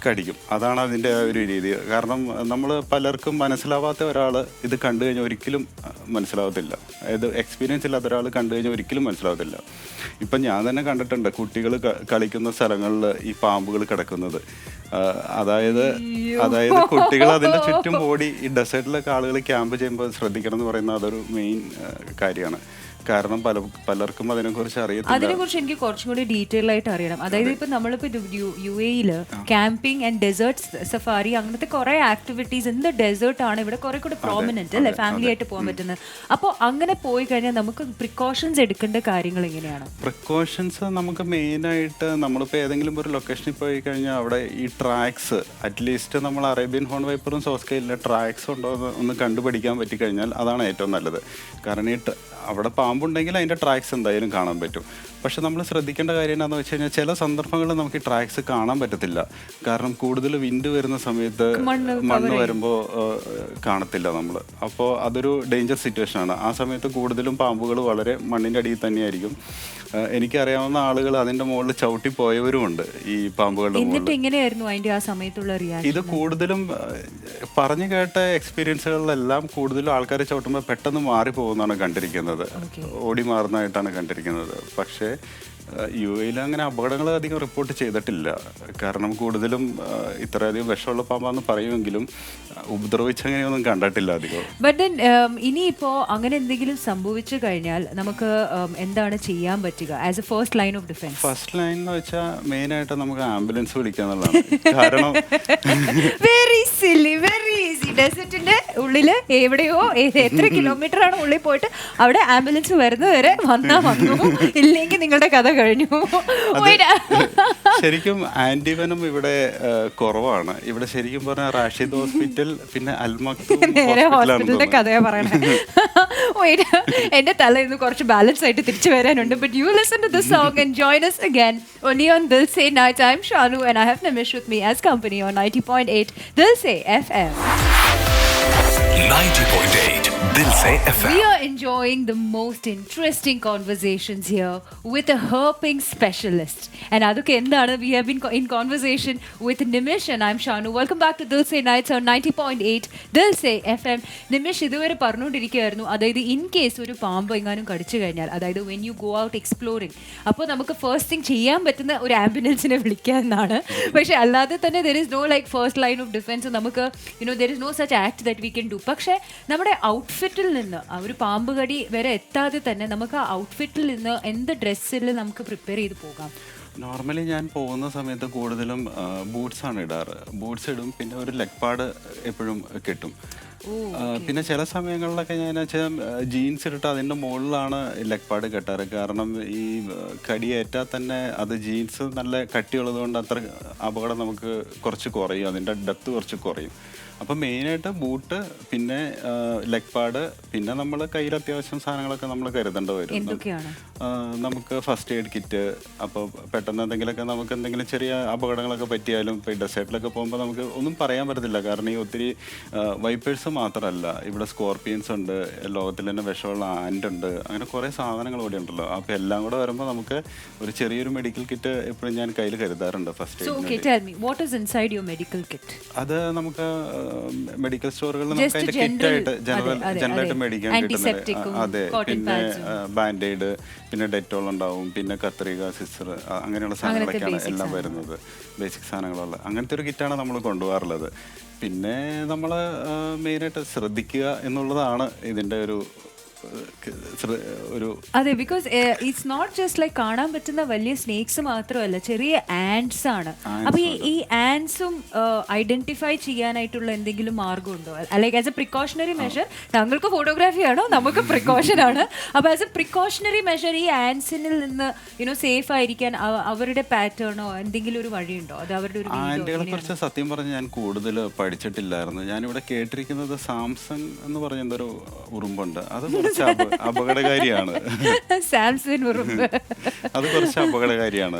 കടിക്കും, അതാണ് അതിൻ്റെ ഒരു രീതി. കാരണം നമ്മൾ പലർക്കും മനസ്സിലാവാത്ത ഒരാൾ ഇത് കണ്ടു കഴിഞ്ഞാൽ ഒരിക്കലും മനസ്സിലാവത്തില്ല. അതായത് എക്സ്പീരിയൻസ് ഇല്ലാത്ത ഒരാൾ കണ്ടു കഴിഞ്ഞാൽ ഒരിക്കലും മനസ്സിലാവത്തില്ല. ഇപ്പം ഞാൻ തന്നെ കണ്ടിട്ടുണ്ട് കുട്ടികൾ കളിക്കുന്ന സ്ഥലങ്ങളിൽ ഈ പാമ്പുകൾ കിടക്കുന്നത്. അതായത് കുട്ടികൾ അതിൻ്റെ ചുറ്റും ഓടി, ഈ ഡെസേർട്ടിലൊക്കെ ആളുകൾ ക്യാമ്പ് ചെയ്യുമ്പോൾ ശ്രദ്ധിക്കണം എന്ന് പറയുന്നത് അതൊരു മെയിൻ കാര്യമാണ്. കാരണം പലർക്കും അതിനെക്കുറിച്ച് അറിയത്തില്ല. അതിനെക്കുറിച്ച് എനിക്ക് കുറച്ചും കൂടി ഡീറ്റെയിൽ ആയിട്ട് അറിയണം. അതായത് ഇപ്പൊ നമ്മളിപ്പോ UAE camping and desert safari അങ്ങനത്തെ കുറെ ആക്ടിവിറ്റീസ് ഇൻ ദ ഡെസേർട്ട് ആണ് ഇവിടെ കുറെ കൂടി പ്രോമിനന്റ് അല്ലെ, ഫാമിലി ആയിട്ട് പോകാൻ പറ്റുന്നത്. അപ്പോൾ അങ്ങനെ പോയി കഴിഞ്ഞാൽ നമുക്ക് പ്രിക്കോഷൻസ് എടുക്കേണ്ട കാര്യങ്ങൾ എങ്ങനെയാണ്? പ്രിക്കോഷൻസ് നമുക്ക് മെയിൻ ആയിട്ട് നമ്മളിപ്പോൾ ഏതെങ്കിലും ഒരു ലൊക്കേഷനിൽ പോയി കഴിഞ്ഞാൽ അവിടെ ഈ ട്രാക്സ് അറ്റ്ലീസ്റ്റ് നമ്മൾ അറേബ്യൻ ഹോൺ വൈപ്പറും സോസ്കെയിലെ ട്രാക്സ് ഉണ്ടോ ഒന്ന് കണ്ടുപിടിക്കാൻ പറ്റിക്കഴിഞ്ഞാൽ അതാണ് ഏറ്റവും നല്ലത്. കാരണം ഈ അവിടെ പാമ്പുണ്ടെങ്കിൽ അതിൻ്റെ ട്രാക്സ് എന്തായാലും കാണാൻ പറ്റും. പക്ഷെ നമ്മൾ ശ്രദ്ധിക്കേണ്ട കാര്യം എന്താണെന്ന് വെച്ച് കഴിഞ്ഞാൽ ചില സന്ദർഭങ്ങളിൽ നമുക്ക് ഈ ട്രാക്സ് കാണാൻ പറ്റത്തില്ല. കാരണം കൂടുതൽ വിൻഡ് വരുന്ന സമയത്ത് മണ്ണ് വരുമ്പോൾ കാണത്തില്ല നമ്മൾ. അപ്പോൾ അതൊരു ഡേഞ്ചർ സിറ്റുവേഷനാണ്. ആ സമയത്ത് കൂടുതലും പാമ്പുകൾ വളരെ മണ്ണിൻ്റെ അടിയിൽ തന്നെയായിരിക്കും. എനിക്കറിയാവുന്ന ആളുകൾ അതിൻ്റെ മുകളിൽ ചവിട്ടി പോയവരുമുണ്ട് ഈ പാമ്പുകളുടെ മുകളിൽ. ഇത് കൂടുതലും പറഞ്ഞു കേട്ട എക്സ്പീരിയൻസുകളിലെല്ലാം കൂടുതലും ആൾക്കാരെ ചവിട്ടുമ്പോൾ പെട്ടെന്ന് മാറി പോകുന്നതാണ് കണ്ടിരിക്കുന്നത്, ഓടി മാറുന്നതായിട്ടാണ് കണ്ടിരിക്കുന്നത്. പക്ഷേ UAE അങ്ങനെ അപകടങ്ങൾ അധികം റിപ്പോർട്ട് ചെയ്തിട്ടില്ല. കാരണം കൂടുതലും ഇത്രയധികം വിഷമുള്ള പാമ്പാന്ന് പറയുമെങ്കിലും ഉപദ്രവിച്ചങ്ങനെയൊന്നും കണ്ടിട്ടില്ല അധികം. ബട്ട് ദെൻ ഇനിയിപ്പോ അങ്ങനെ എന്തെങ്കിലും സംഭവിച്ചു കഴിഞ്ഞാൽ നമുക്ക് എന്താണ് ചെയ്യാൻ പറ്റുക as A first line of defence? First line എന്ന് വെച്ചാൽ മെയിൻ ആയിട്ട് നമുക്ക് ആംബുലൻസ് വിളിക്കാന്നുള്ളതാണ്. കാരണം വെരി സില്ലി, വെരി ഈസി. ഡെസേർട്ടിന്റെ ഉള്ളില് എവിടെയോ എത്ര കിലോമീറ്റർ ആണ് ഉള്ളിൽ പോയിട്ട് അവിടെ ആംബുലൻസ് വരുന്നവരെ വന്നാ വന്നു, ഇല്ലെങ്കിൽ നിങ്ങളുടെ കഥ കഴിഞ്ഞു. ശരിക്കും ആന്റിവെനം ഇവിടെ കുറവാണ്. ഇവിടെ ശരിക്കും പറഞ്ഞാൽ റാഷിദ് ഹോസ്പിറ്റൽ പിന്നെ ഹോസ്പിറ്റലിന്റെ കഥയാ പറയണേ. എന്റെ തല ഇന്ന് കുറച്ച് ബാലൻസ് ആയിട്ട് തിരിച്ചു വരാനുണ്ട്. But you listen to this song and join us again only on Dilse Night. I'm Shanu and I have Nimish with me as company on 90.8 Dilse FM. 90.8 Dilse FM. We are enjoying the most interesting conversations here with a herping specialist. And adukke endana, we have been in conversation with Nimish and I'm Shanu. Welcome back to Dilse Nights on 90.8 Dilse FM. Nimish iduvare parnondirikkaayirunnu, adayithu in case oru paambu enganum kadichu kayinjal, adayithu when you go out exploring, appo namukku first thing cheyan pattuna oru ambulance ne vilikkan ennaanu. പക്ഷേ അല്ലാതെ തന്നെ there is no like first line of defense. നമുക്ക് there is no such act that we can do. പക്ഷേ നമ്മുടെ ഔട്ട്ഫിറ്റിൽ നിന്ന് ആ ഒരു പാമ്പ് കടി വരെ എത്താതെ തന്നെ നമുക്ക് ആ ഔട്ട്ഫിറ്റിൽ നിന്ന് എന്ത് ഡ്രസ്സിൽ നമുക്ക് പ്രിപ്പയർ ചെയ്ത് പോകാം? നോർമലി ഞാൻ പോകുന്ന സമയത്ത് കൂടുതലും ബൂട്ട്സ് ആണ് ഇടാറ്. ബൂട്ട്സ് ഇടും, പിന്നെ ഒരു ലെഗ് പാഡ് എപ്പോഴും കിട്ടും. പിന്നെ ചില സമയങ്ങളിലൊക്കെ ഞാൻ വെച്ചാൽ ജീൻസ് ഇട്ടിട്ട് അതിൻ്റെ മുകളിലാണ് ലെഗ് പാഡ് കെട്ടാറ്. കാരണം ഈ കടിയേറ്റാൽ തന്നെ അത് ജീൻസ് നല്ല കട്ടിയുള്ളത് കൊണ്ട് അത്ര അപകടം നമുക്ക് കുറച്ച് കുറയും, അതിൻ്റെ ഡെപ്ത് കുറച്ച് കുറയും. അപ്പം മെയിനായിട്ട് ബൂട്ട്, പിന്നെ ലെഗ് പാഡ്, പിന്നെ നമ്മൾ കയ്യിൽ അത്യാവശ്യം സാധനങ്ങളൊക്കെ നമ്മൾ കരുതേണ്ടി വരും. നമുക്ക് ഫസ്റ്റ് എയ്ഡ് കിറ്റ്. അപ്പോൾ പെട്ടെന്ന് എന്തെങ്കിലുമൊക്കെ നമുക്ക് എന്തെങ്കിലും ചെറിയ അപകടങ്ങളൊക്കെ പറ്റിയാലും ഇപ്പോൾ ഡെസേർട്ടിലൊക്കെ പോകുമ്പോൾ നമുക്ക് ഒന്നും പറയാൻ പറ്റത്തില്ല. കാരണം ഈ ഒത്തിരി വൈപ്പേഴ്സ് മാത്രമല്ല, ഇവിടെ സ്കോർപ്പിയൻസ് ഉണ്ട്, ലോകത്തിൽ തന്നെ വിഷമുള്ള ആൻഡ് ഉണ്ട്, അങ്ങനെ കുറേ സാധനങ്ങൾ ഇവിടെ ഉണ്ടല്ലോ. അപ്പോൾ എല്ലാം കൂടെ വരുമ്പോൾ നമുക്ക് ഒരു ചെറിയൊരു മെഡിക്കൽ കിറ്റ് എപ്പോഴും ഞാൻ കയ്യിൽ കരുതാറുണ്ട് ഫസ്റ്റ് എയ്ഡ്. അത് നമുക്ക് മെഡിക്കൽ സ്റ്റോറുകളിൽ നമുക്ക് അതിന്റെ കിറ്റായിട്ട് ജനറലായിട്ട് മേടിക്കാൻ കിട്ടുന്നത്. അതെ, പിന്നെ ബാൻഡേഡ്, പിന്നെ ഡെറ്റോൾ ഉണ്ടാവും, പിന്നെ കത്രിക, സിസർ, അങ്ങനെയുള്ള സാധനങ്ങളൊക്കെയാണ് എല്ലാം വരുന്നത്. ബേസിക് സാധനങ്ങളുള്ള അങ്ങനത്തെ ഒരു കിറ്റാണ് നമ്മൾ കൊണ്ടുപോകാറുള്ളത്. പിന്നെ നമ്മൾ മെയിനായിട്ട് ശ്രദ്ധിക്കുക എന്നുള്ളതാണ് ഇതിൻ്റെ ഒരു അതെ. Because it's not just like കാണാൻ പറ്റുന്ന വലിയ സ്നേക്സ് മാത്രമല്ല, ചെറിയ ആൻഡ്സ് ആണ്. അപ്പൊ ഈ ആൻഡ്സും ഐഡന്റിഫൈ ചെയ്യാനായിട്ടുള്ള എന്തെങ്കിലും മാർഗമുണ്ടോ? Like as A precautionary measure, താങ്കൾക്ക് ഫോട്ടോഗ്രാഫി ആണോ, നമുക്ക് പ്രിക്കോഷൻ ആണ്. അപ്പൊ ആസ് എ പ്രിക്കോഷണറി മെഷർ ഈ ആൻഡ്സിനിൽ നിന്ന് സേഫ് ആയിരിക്കാൻ അവരുടെ പാറ്റേണോ എന്തെങ്കിലും ഒരു വഴിയുണ്ടോ? അത് അവരുടെ ഒരു ആൻഡുകളെ കുറിച്ച് സത്യം പറഞ്ഞ് ഞാൻ കൂടുതൽ പഠിച്ചിട്ടില്ലായിരുന്നു. ഞാനിവിടെ കേട്ടിരിക്കുന്നത് സാംസൺ എന്ന് പറഞ്ഞ എന്തൊരു ഉറുമ്പുണ്ട്, അത് അപകടകാരിയാണ്. അത് കുറച്ച് അപകടകാരിയാണ്.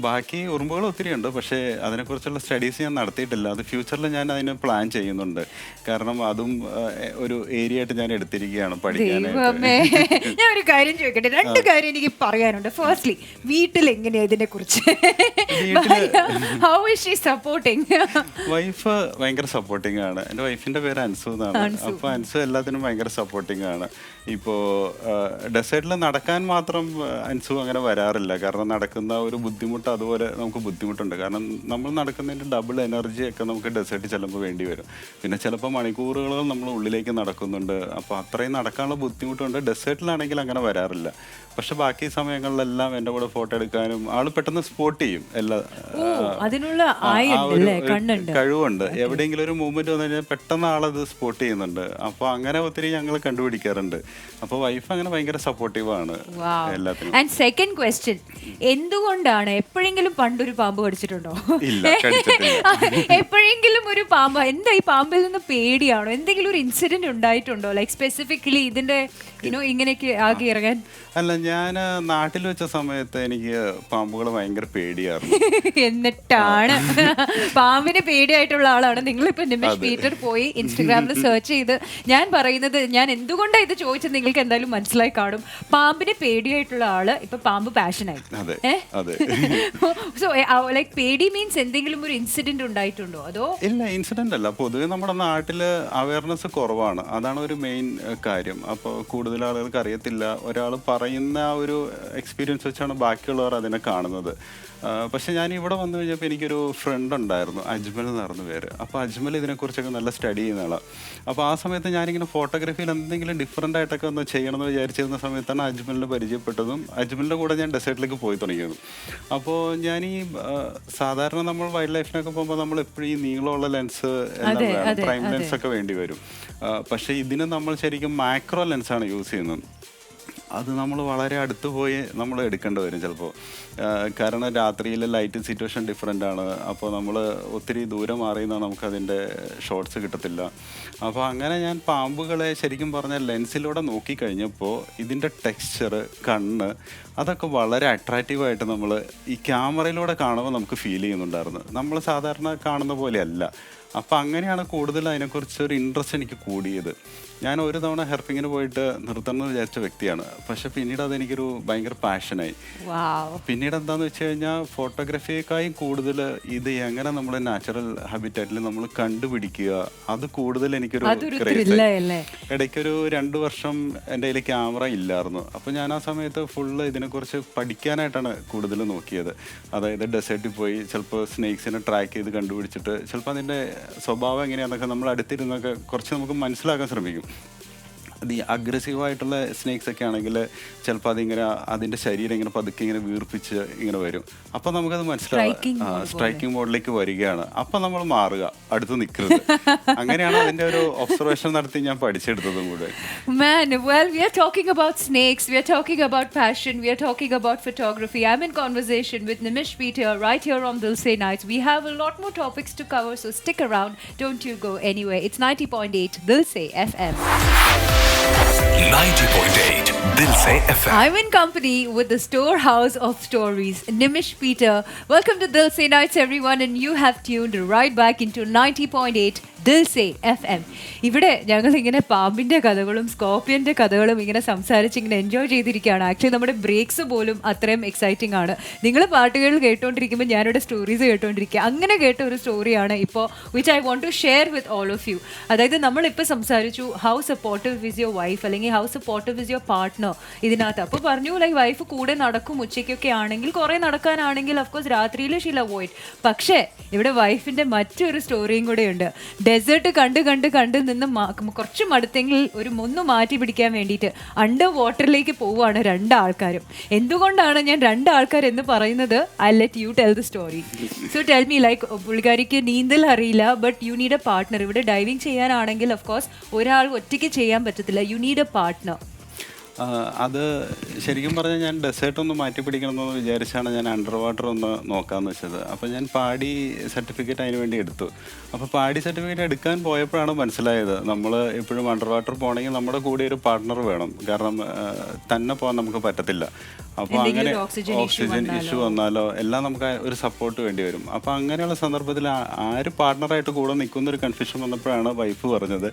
ബാക്കി ഉറുമ്പുകൾ ഒത്തിരി ഉണ്ട്, പക്ഷേ അതിനെക്കുറിച്ചുള്ള സ്റ്റഡീസ് ഞാൻ നടത്തിയിട്ടില്ല. അത് ഫ്യൂച്ചറിൽ ഞാൻ അതിന് പ്ലാൻ ചെയ്യുന്നുണ്ട്. കാരണം അതും ഒരു ഏരിയ ആയിട്ട് ഞാൻ എടുത്തിരിക്കുകയാണ് പഠിക്കാനായിട്ട്. ഞാൻ ഒരു കാര്യം ചോദിക്കട്ടെ, രണ്ട് കാര്യം എനിക്ക് പറയാനുണ്ട്. ഫസ്റ്റ്ലി, വീട്ടിൽ എങ്ങനെയാ ഇതിനെ കുറിച്ച്? വൈഫ് ഭയങ്കര സപ്പോർട്ടിംഗ് ആണ്. എൻ്റെ വൈഫിന്റെ പേര് അൻസു എന്നാണ്. അപ്പൊ അൻസു എല്ലാത്തിനും ഭയങ്കര സപ്പോർട്ടിംഗ് ആണ്. ഇപ്പോൾ ഡെസേർട്ടിൽ നടക്കാൻ മാത്രം അൻസു അങ്ങനെ വരാറില്ല. കാരണം നടക്കുന്ന ഒരു ബുദ്ധിമുട്ട് അതുപോലെ നമുക്ക് ബുദ്ധിമുട്ടുണ്ട്. കാരണം നമ്മൾ നടക്കുന്നതിൻ്റെ ഡബിൾ എനർജിയൊക്കെ നമുക്ക് ഡെസേർട്ടിൽ ചെല്ലുമ്പോൾ വേണ്ടി വരും. പിന്നെ ചിലപ്പോൾ മണിക്കൂറുകൾ നമ്മൾ ഉള്ളിലേക്ക് നടക്കുന്നുണ്ട്. അപ്പോൾ അത്രയും നടക്കാനുള്ള ബുദ്ധിമുട്ടുണ്ട്. ഡെസേർട്ടിലാണെങ്കിൽ അങ്ങനെ വരാറില്ല. പക്ഷെ ബാക്കി സമയങ്ങളിലെല്ലാം എൻ്റെ കൂടെ ഫോട്ടോ എടുക്കാനും ആള് പെട്ടെന്ന് സ്പോട്ട് ചെയ്യും. അതിനുള്ള കഴിവുണ്ട്. എവിടെയെങ്കിലും ഒരു മൂവ്മെന്റ് വന്നു കഴിഞ്ഞാൽ പെട്ടെന്ന് ആളത് സ്പോട്ട് ചെയ്യുന്നുണ്ട്. അപ്പൊ അങ്ങനെ ഒത്തിരി ഞങ്ങൾ കണ്ടുപിടിക്കാറുണ്ട്. അപ്പൊ വൈഫ് അങ്ങനെ ഭയങ്കര സപ്പോർട്ടീവ് ആണ് എല്ലാത്തിനും. ആൻഡ് സെക്കൻഡ് ക്വസ്റ്റ്യൻ, എന്തുകൊണ്ടാണ് എപ്പോഴെങ്കിലും പണ്ടൊരു പാമ്പ് കടിച്ചിട്ടുണ്ടോ? ഇല്ല, എപ്പോഴെങ്കിലും ഒരു പാമ്പ്, എന്താ ഈ പാമ്പിൽ നിന്ന് പേടിയാണോ? എന്തെങ്കിലും ഒരു ഇൻസിഡന്റ് ഉണ്ടായിട്ടുണ്ടോ? ലൈക് സ്പെസിഫിക്കലി ഇതിന്റെ ഇങ്ങനെയൊക്കെ ആകെ ഇറങ്ങാൻ? അല്ല, ഞാൻ നാട്ടിൽ വെച്ച സമയത്ത് എനിക്ക് പാമ്പുകൾ ഭയങ്കര പേടിയായിരുന്നു. എന്നിട്ടാണ് പാമ്പിന് പേടിയായിട്ടുള്ള ആളാണ് നിങ്ങളിപ്പോ നിമിഷ് പീറ്റർ പോയി ഇൻസ്റ്റഗ്രാമിൽ സെർച്ച് ചെയ്ത്. ഞാൻ പറയുന്നത്, ഞാൻ എന്തുകൊണ്ടാണ് ഇത് ചോദിച്ചത്, ശേഷം നിങ്ങൾക്ക് എന്തായാലും മനസ്സിലായി കാണും. പാമ്പിനെ പേടിയായിട്ടുള്ള ആള് ഇപ്പൊ പാമ്പ് പാഷനായി. സോ ലൈക് പേടി മീൻസ് എന്തെങ്കിലും ഒരു ഇൻസിഡന്റ് ഉണ്ടായിട്ടുണ്ടോ? അതോ ഇല്ല, ഇൻസിഡന്റ് അല്ല. പൊതുവെ നമ്മുടെ നാട്ടില് അവയർനെസ് കുറവാണ്, അതാണ് ഒരു മെയിൻ കാര്യം. അപ്പോൾ കൂടുതൽ ആളുകൾക്ക് അറിയത്തില്ല. ഒരാൾ പറയുന്ന ആ ഒരു എക്സ്പീരിയൻസ് വെച്ചാണ് ബാക്കിയുള്ളവർ അതിനെ കാണുന്നത്. പക്ഷെ ഞാൻ ഇവിടെ വന്നു കഴിഞ്ഞപ്പോൾ എനിക്കൊരു ഫ്രണ്ട് ഉണ്ടായിരുന്നു, അജ്മൽ എന്നായിരുന്നു പേര്. അപ്പോൾ അജ്മൽ ഇതിനെക്കുറിച്ചൊക്കെ നല്ല സ്റ്റഡി ചെയ്യുന്ന ആളാണ്. അപ്പോൾ ആ സമയത്ത് ഞാനിങ്ങനെ ഫോട്ടോഗ്രാഫിയിൽ എന്തെങ്കിലും ഡിഫറെൻ്റ് ആയിട്ടൊക്കെ ഒന്ന് ചെയ്യണമെന്ന് വിചാരിച്ചിരുന്ന സമയത്താണ് അജ്മലിനെ പരിചയപ്പെട്ടതും അജ്മലിൻ്റെ കൂടെ ഞാൻ ഡെസേർട്ടിലേക്ക് പോയി തുടങ്ങിയതും. അപ്പോൾ ഞാൻ ഈ സാധാരണ നമ്മൾ വൈൽഡ് ലൈഫിനൊക്കെ പോകുമ്പോൾ നമ്മൾ എപ്പോഴും ഈ നീളമുള്ള ലെൻസ് പ്രൈം ലെൻസ് ഒക്കെ വേണ്ടി വരും. പക്ഷേ ഇതിന് നമ്മൾ ശരിക്കും മാക്രോ ലെൻസാണ് യൂസ് ചെയ്യുന്നത്. അത് നമ്മൾ വളരെ അടുത്ത് പോയി നമ്മൾ എടുക്കേണ്ടി വരും ചിലപ്പോൾ. കാരണം രാത്രിയിലെ ലൈറ്റ് സിറ്റുവേഷൻ ഡിഫറെൻ്റ് ആണ്. അപ്പോൾ നമ്മൾ ഒത്തിരി ദൂരം മാറിയെന്നാൽ നമുക്കതിൻ്റെ ഷോട്ട്സ് കിട്ടത്തില്ല. അപ്പോൾ അങ്ങനെ ഞാൻ പാമ്പുകളെ ശരിക്കും പറഞ്ഞാൽ ലെൻസിലൂടെ നോക്കിക്കഴിഞ്ഞപ്പോൾ ഇതിൻ്റെ ടെക്സ്ചർ, കണ്ണ്, അതൊക്കെ വളരെ അട്രാക്റ്റീവായിട്ട് നമ്മൾ ഈ ക്യാമറയിലൂടെ കാണുമ്പോൾ നമുക്ക് ഫീൽ ചെയ്യുന്നുണ്ടായിരുന്നു. നമ്മൾ സാധാരണ കാണുന്ന പോലെയല്ല. അപ്പം അങ്ങനെയാണ് കൂടുതൽ അതിനെക്കുറിച്ച് ഒരു ഇൻട്രസ്റ്റ് എനിക്ക് കൂടിയത്. ഞാൻ ഒരു തവണ ഹെർപ്പിങ്ങിന് പോയിട്ട് നിർത്തണം എന്ന് വിചാരിച്ച വ്യക്തിയാണ്. പക്ഷെ പിന്നീട് അതെനിക്കൊരു ഭയങ്കര പാഷനായി. പിന്നീട് എന്താണെന്ന് വെച്ച് കഴിഞ്ഞാൽ ഫോട്ടോഗ്രാഫിയേക്കാളും കൂടുതൽ ഇത് എങ്ങനെ നമ്മുടെ നാച്ചുറൽ ഹാബിറ്റാറ്റിൽ നമ്മൾ കണ്ടുപിടിക്കുക, അത് കൂടുതൽ എനിക്കൊരു ക്രേസായി. ഇടയ്ക്കൊരു 2 വർഷം എൻ്റെ കയ്യിൽ ക്യാമറ ഇല്ലായിരുന്നു. അപ്പോൾ ഞാൻ ആ സമയത്ത് ഫുള്ള് ഇതിനെക്കുറിച്ച് പഠിക്കാനായിട്ടാണ് കൂടുതൽ നോക്കിയത്. അതായത് ഡെസേർട്ടിൽ പോയി ചിലപ്പോൾ സ്നേക്സിനെ ട്രാക്ക് ചെയ്ത് കണ്ടുപിടിച്ചിട്ട് ചിലപ്പോൾ അതിൻ്റെ സ്വഭാവം എങ്ങനെയാണെന്നൊക്കെ നമ്മൾ അടുത്തിരുന്നൊക്കെ കുറച്ച് നമുക്ക് മനസ്സിലാക്കാൻ ശ്രമിക്കും. അത് ഈ അഗ്രസീവായിട്ടുള്ള സ്നേക്സ് ഒക്കെ ആണെങ്കിൽ ചിലപ്പോൾ അതിങ്ങനെ അതിൻ്റെ ശരീരം ഇങ്ങനെ പതുക്കെ ഇങ്ങനെ വീർപ്പിച്ച് ഇങ്ങനെ വരും. അപ്പം നമുക്കത് മനസ്സിലാവും സ്ട്രൈക്കിംഗ് മോഡിലേക്ക് വരികയാണ്. അപ്പം നമ്മൾ മാറുക, അടുത്ത് നിൽക്കരുത്. അങ്ങനെയാണ് അതിൻ്റെ ഒരു ഒബ്സർവേഷൻ നടത്തി ഞാൻ പഠിച്ചെടുത്തതും കൂടെ. Man, well, we are talking about snakes, we are talking about passion, we are talking about photography. I'm in conversation with Nimish Peter right here on DILSE Nights. We have a lot more topics to cover, so stick around. Don't you go anywhere. It's 90.8 DILSE FM. 90.8 DILSE FM. I'm in company with the storehouse of stories, Nimish Peter. Welcome to DILSE Nights, everyone, and you have tuned right back into 90.8 DILSE FM. ഇവിടെ ഞങ്ങൾ ഇങ്ങനെ പാമ്പിൻ്റെ കഥകളും സ്കോർപ്പിയൻ്റെ കഥകളും ഇങ്ങനെ സംസാരിച്ച് ഇങ്ങനെ എൻജോയ് ചെയ്തിരിക്കുകയാണ്. ആക്ച്വലി നമ്മുടെ ബ്രേക്സ് പോലും അത്രയും എക്സൈറ്റിംഗ് ആണ്. നിങ്ങൾ പാട്ടുകൾ കേട്ടുകൊണ്ടിരിക്കുമ്പോൾ ഞാനിവിടെ സ്റ്റോറീസ് കേട്ടുകൊണ്ടിരിക്കുക. അങ്ങനെ കേട്ട ഒരു സ്റ്റോറിയാണ് ഇപ്പോൾ which I want to share with all of you. അതായത് നമ്മളിപ്പോൾ സംസാരിച്ചു how supportive is your wife അല്ലെങ്കിൽ how supportive is your partner ഇതിനകത്ത്. അപ്പോൾ പറഞ്ഞു ലൈക്ക് വൈഫ് കൂടെ നടക്കും, ഉച്ചയ്ക്കൊക്കെ ആണെങ്കിൽ കുറേ നടക്കാനാണെങ്കിൽ ഓഫ്കോഴ്സ് രാത്രിയിൽ ഷീൽ അവോയ്ഡ്. പക്ഷേ ഇവിടെ വൈഫിൻ്റെ മറ്റൊരു സ്റ്റോറിയും കൂടെ ഉണ്ട്. ഡെസേർട്ട് കണ്ട് നിന്ന് കുറച്ച് മടുത്തെങ്കിൽ ഒന്ന് മാറ്റി പിടിക്കാൻ വേണ്ടിയിട്ട് അണ്ടർ വാട്ടറിലേക്ക് പോവുകയാണ് 2 ആൾക്കാരും. എന്തുകൊണ്ടാണ് ഞാൻ 2 ആൾക്കാർ എന്ന് പറയുന്നത്? I let you tell the story. So tell me, like പുള്ളിക്കാരിക്ക് നീന്തൽ അറിയില്ല, but you need a partner. ഇവിടെ ഡൈവിങ് ചെയ്യാനാണെങ്കിൽ ഓഫ്കോഴ്സ് ഒരാൾ ഒറ്റയ്ക്ക് ചെയ്യാൻ പറ്റത്തില്ല, യു നീഡ് എ പാർട്ട്ണർ. അത് ശരിക്കും പറഞ്ഞാൽ ഞാൻ ഡെസേർട്ട് ഒന്ന് മാറ്റി പിടിക്കണമെന്ന് വിചാരിച്ചാണ് ഞാൻ അണ്ടർ വാട്ടർ ഒന്ന് നോക്കാമെന്ന് വെച്ചത്. അപ്പോൾ ഞാൻ പാടി സർട്ടിഫിക്കറ്റ് അതിന് വേണ്ടി എടുത്തു. അപ്പോൾ പാടി സർട്ടിഫിക്കറ്റ് എടുക്കാൻ പോയപ്പോഴാണ് മനസ്സിലായത് നമ്മൾ എപ്പോഴും അണ്ടർ വാട്ടർ പോകണമെങ്കിൽ നമ്മുടെ കൂടെ ഒരു പാർട്ട്ണർ വേണം. കാരണം തന്നെ പോകാൻ നമുക്ക് പറ്റത്തില്ല. അപ്പോൾ അങ്ങനെ ഓക്സിജൻ ഇഷ്യൂ വന്നാലോ എല്ലാം നമുക്ക് ഒരു സപ്പോർട്ട് വേണ്ടി വരും. അപ്പോൾ അങ്ങനെയുള്ള സന്ദർഭത്തിൽ ആര് പാർട്ട്ണറായിട്ട് കൂടെ നിൽക്കുന്നൊരു കൺഫ്യൂഷൻ വന്നപ്പോഴാണ് വൈഫ് പറഞ്ഞത്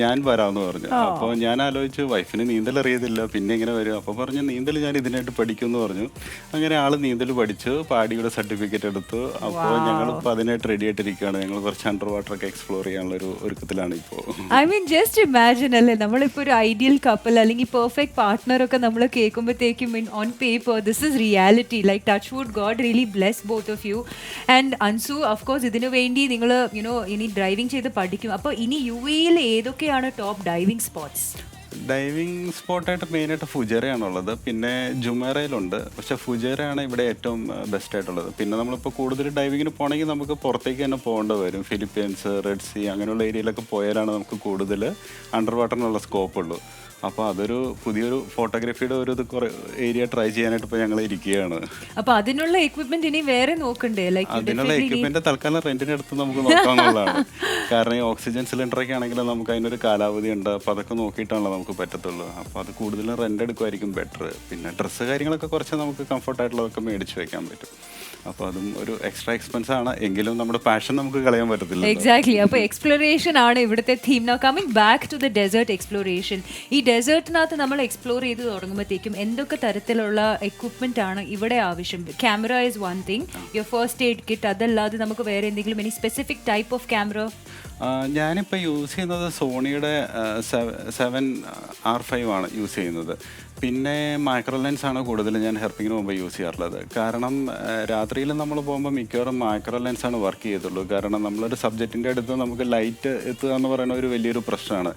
ഞാൻ വരാമെന്ന് പറഞ്ഞു. അപ്പോൾ ഞാൻ ആലോചിച്ചു വൈഫിന് നീന്തൽ അറിയത്തില്ല, പിന്നെ ഇങ്ങനെ വരും. അപ്പോൾ പറഞ്ഞു നീന്തൽ ഞാൻ ഇതിനായിട്ട് പഠിക്കുമെന്ന് പറഞ്ഞു. അങ്ങനെ ആൾ നീന്തൽ പഠിച്ചു, പാടിയുടെ സർട്ടിഫിക്കറ്റ് എടുത്തു. അപ്പോൾ ഞങ്ങളിപ്പോൾ അതിനായിട്ട് റെഡി ആയിട്ടിരിക്കുകയാണ്. ഞങ്ങൾ കുറച്ച് അണ്ടർ വാട്ടർ ഒക്കെ എക്സ്പ്ലോർ ചെയ്യാനുള്ള ഒരു ഒരുക്കത്തിലാണ് ഇപ്പോൾ. ഐ മീൻ ജസ്റ്റ് ഇമാജിൻ അല്ലേ, നമ്മളിപ്പോൾ ഒരു ഐഡിയൽ കപ്പിൾ അല്ലെങ്കിൽ പെർഫെക്റ്റ് പാർട്ട്ണർ ഒക്കെ നമ്മൾ കേൾക്കുമ്പോഴത്തേക്കും on paper this is reality. Like touch wood, God really bless both of you. And Ansu, of course ഇതിനു വേണ്ടി നിങ്ങൾ ഇനി ഡ്രൈവിംഗ് ചെയ്ത് പഠിക്കും. അപ്പോൾ ഇനി UAE-യിൽ ഏതൊക്കെയാണ് ടോപ്പ് ഡൈവിംഗ് സ്പോട്ട്സ്? ഡൈവിങ് സ്പോട്ടായിട്ട് മെയിനായിട്ട് ഫുജേറയാണുള്ളത്, പിന്നെ ജുമേറയിലുണ്ട്. പക്ഷെ ഫുജേറയാണ് ഇവിടെ ഏറ്റവും ബെസ്റ്റ് ആയിട്ടുള്ളത്. പിന്നെ നമ്മളിപ്പോൾ കൂടുതൽ ഡൈവിങ്ങിന് പോകണമെങ്കിൽ നമുക്ക് പുറത്തേക്ക് തന്നെ പോകേണ്ടി വരും. ഫിലിപ്പീൻസ്, റെഡ് സീ അങ്ങനെയുള്ള ഏരിയയിലൊക്കെ പോയാലാണ് നമുക്ക് കൂടുതൽ അണ്ടർ വാട്ടറിനുള്ള സ്കോപ്പ് ഉള്ളൂ. അപ്പോൾ അതൊരു പുതിയൊരു ഫോട്ടോഗ്രാഫിയുടെ ഒരു ഏരിയ ട്രൈ ചെയ്യാനായിട്ട് ഇപ്പോൾ ഞങ്ങൾ ഇരിക്കുകയാണ്. അപ്പോൾ അതിനുള്ള എക്വിപ്മെന്റ് ഇനി വേറെ നോക്കണ്ടേ? അതിനുള്ള എക്വിപ്മെന്റ് തൽക്കാലം റെന്റിന് എടുത്ത് നമുക്ക് നോക്കാവുന്നതാണ്. കാരണം ഈ ഓക്സിജൻ സിലിണ്ടറൊക്കെ ആണെങ്കിൽ നമുക്ക് അതിനൊരു കാലാവധി ഉണ്ട്. അപ്പോൾ അതൊക്കെ നോക്കിയിട്ടാണല്ലോ നമുക്ക് പറ്റത്തുള്ളൂ. അപ്പോൾ അത് കൂടുതലും റെന്റ് എടുക്കുമായിരിക്കും ബെറ്റർ. പിന്നെ ഡ്രസ്സ് കാര്യങ്ങളൊക്കെ കുറച്ച് നമുക്ക് കംഫർട്ടായിട്ടുള്ളതൊക്കെ മേടിച്ച് വെക്കാൻ പറ്റും. അപ്പോൾ അതും ഒരു എക്സ്ട്രാ എക്സ്പെൻസ് ആണ്, എങ്കിലും നമ്മുടെ പാഷൻ നമുക്ക് കളയാൻ പറ്റത്തില്ല. എക്സാക്ട്ലി. അപ്പോൾ എക്സ്പ്ലോറേഷൻ ആണ് ഇവിടുത്തെ theme. Now coming back to the desert exploration. ഈ ഡെസേർട്ടിനകത്ത് നമ്മൾ എക്സ്പ്ലോർ ചെയ്ത് തുടങ്ങുമ്പോഴത്തേക്കും എന്തൊക്കെ തരത്തിലുള്ള എക്വിപ്മെന്റ് ആണ് ഇവിടെ ആവശ്യം? Camera is one thing, your first aid kit, അതല്ലാതെ നമുക്ക് വേറെ എന്തെങ്കിലും any specific type of camera? ഞാനിപ്പോൾ യൂസ് ചെയ്യുന്നത് സോണിയുടെ 7R5 ആണ് യൂസ് ചെയ്യുന്നത്. പിന്നെ മൈക്രോ ലെൻസ് ആണ് കൂടുതൽ ഞാൻ ഹെർപ്പിങ്ങിന് പോകുമ്പോൾ യൂസ് ചെയ്യാറുള്ളത്. കാരണം രാത്രിയിൽ നമ്മൾ പോകുമ്പോൾ മിക്കവാറും മൈക്രോ ലെൻസ് ആണ് വർക്ക് ചെയ്യത്തുള്ളൂ. കാരണം നമ്മളൊരു സബ്ജക്റ്റിൻ്റെ അടുത്ത് നമുക്ക് ലൈറ്റ് എത്തുക എന്ന് പറയുന്ന ഒരു വലിയൊരു പ്രശ്നമാണ്.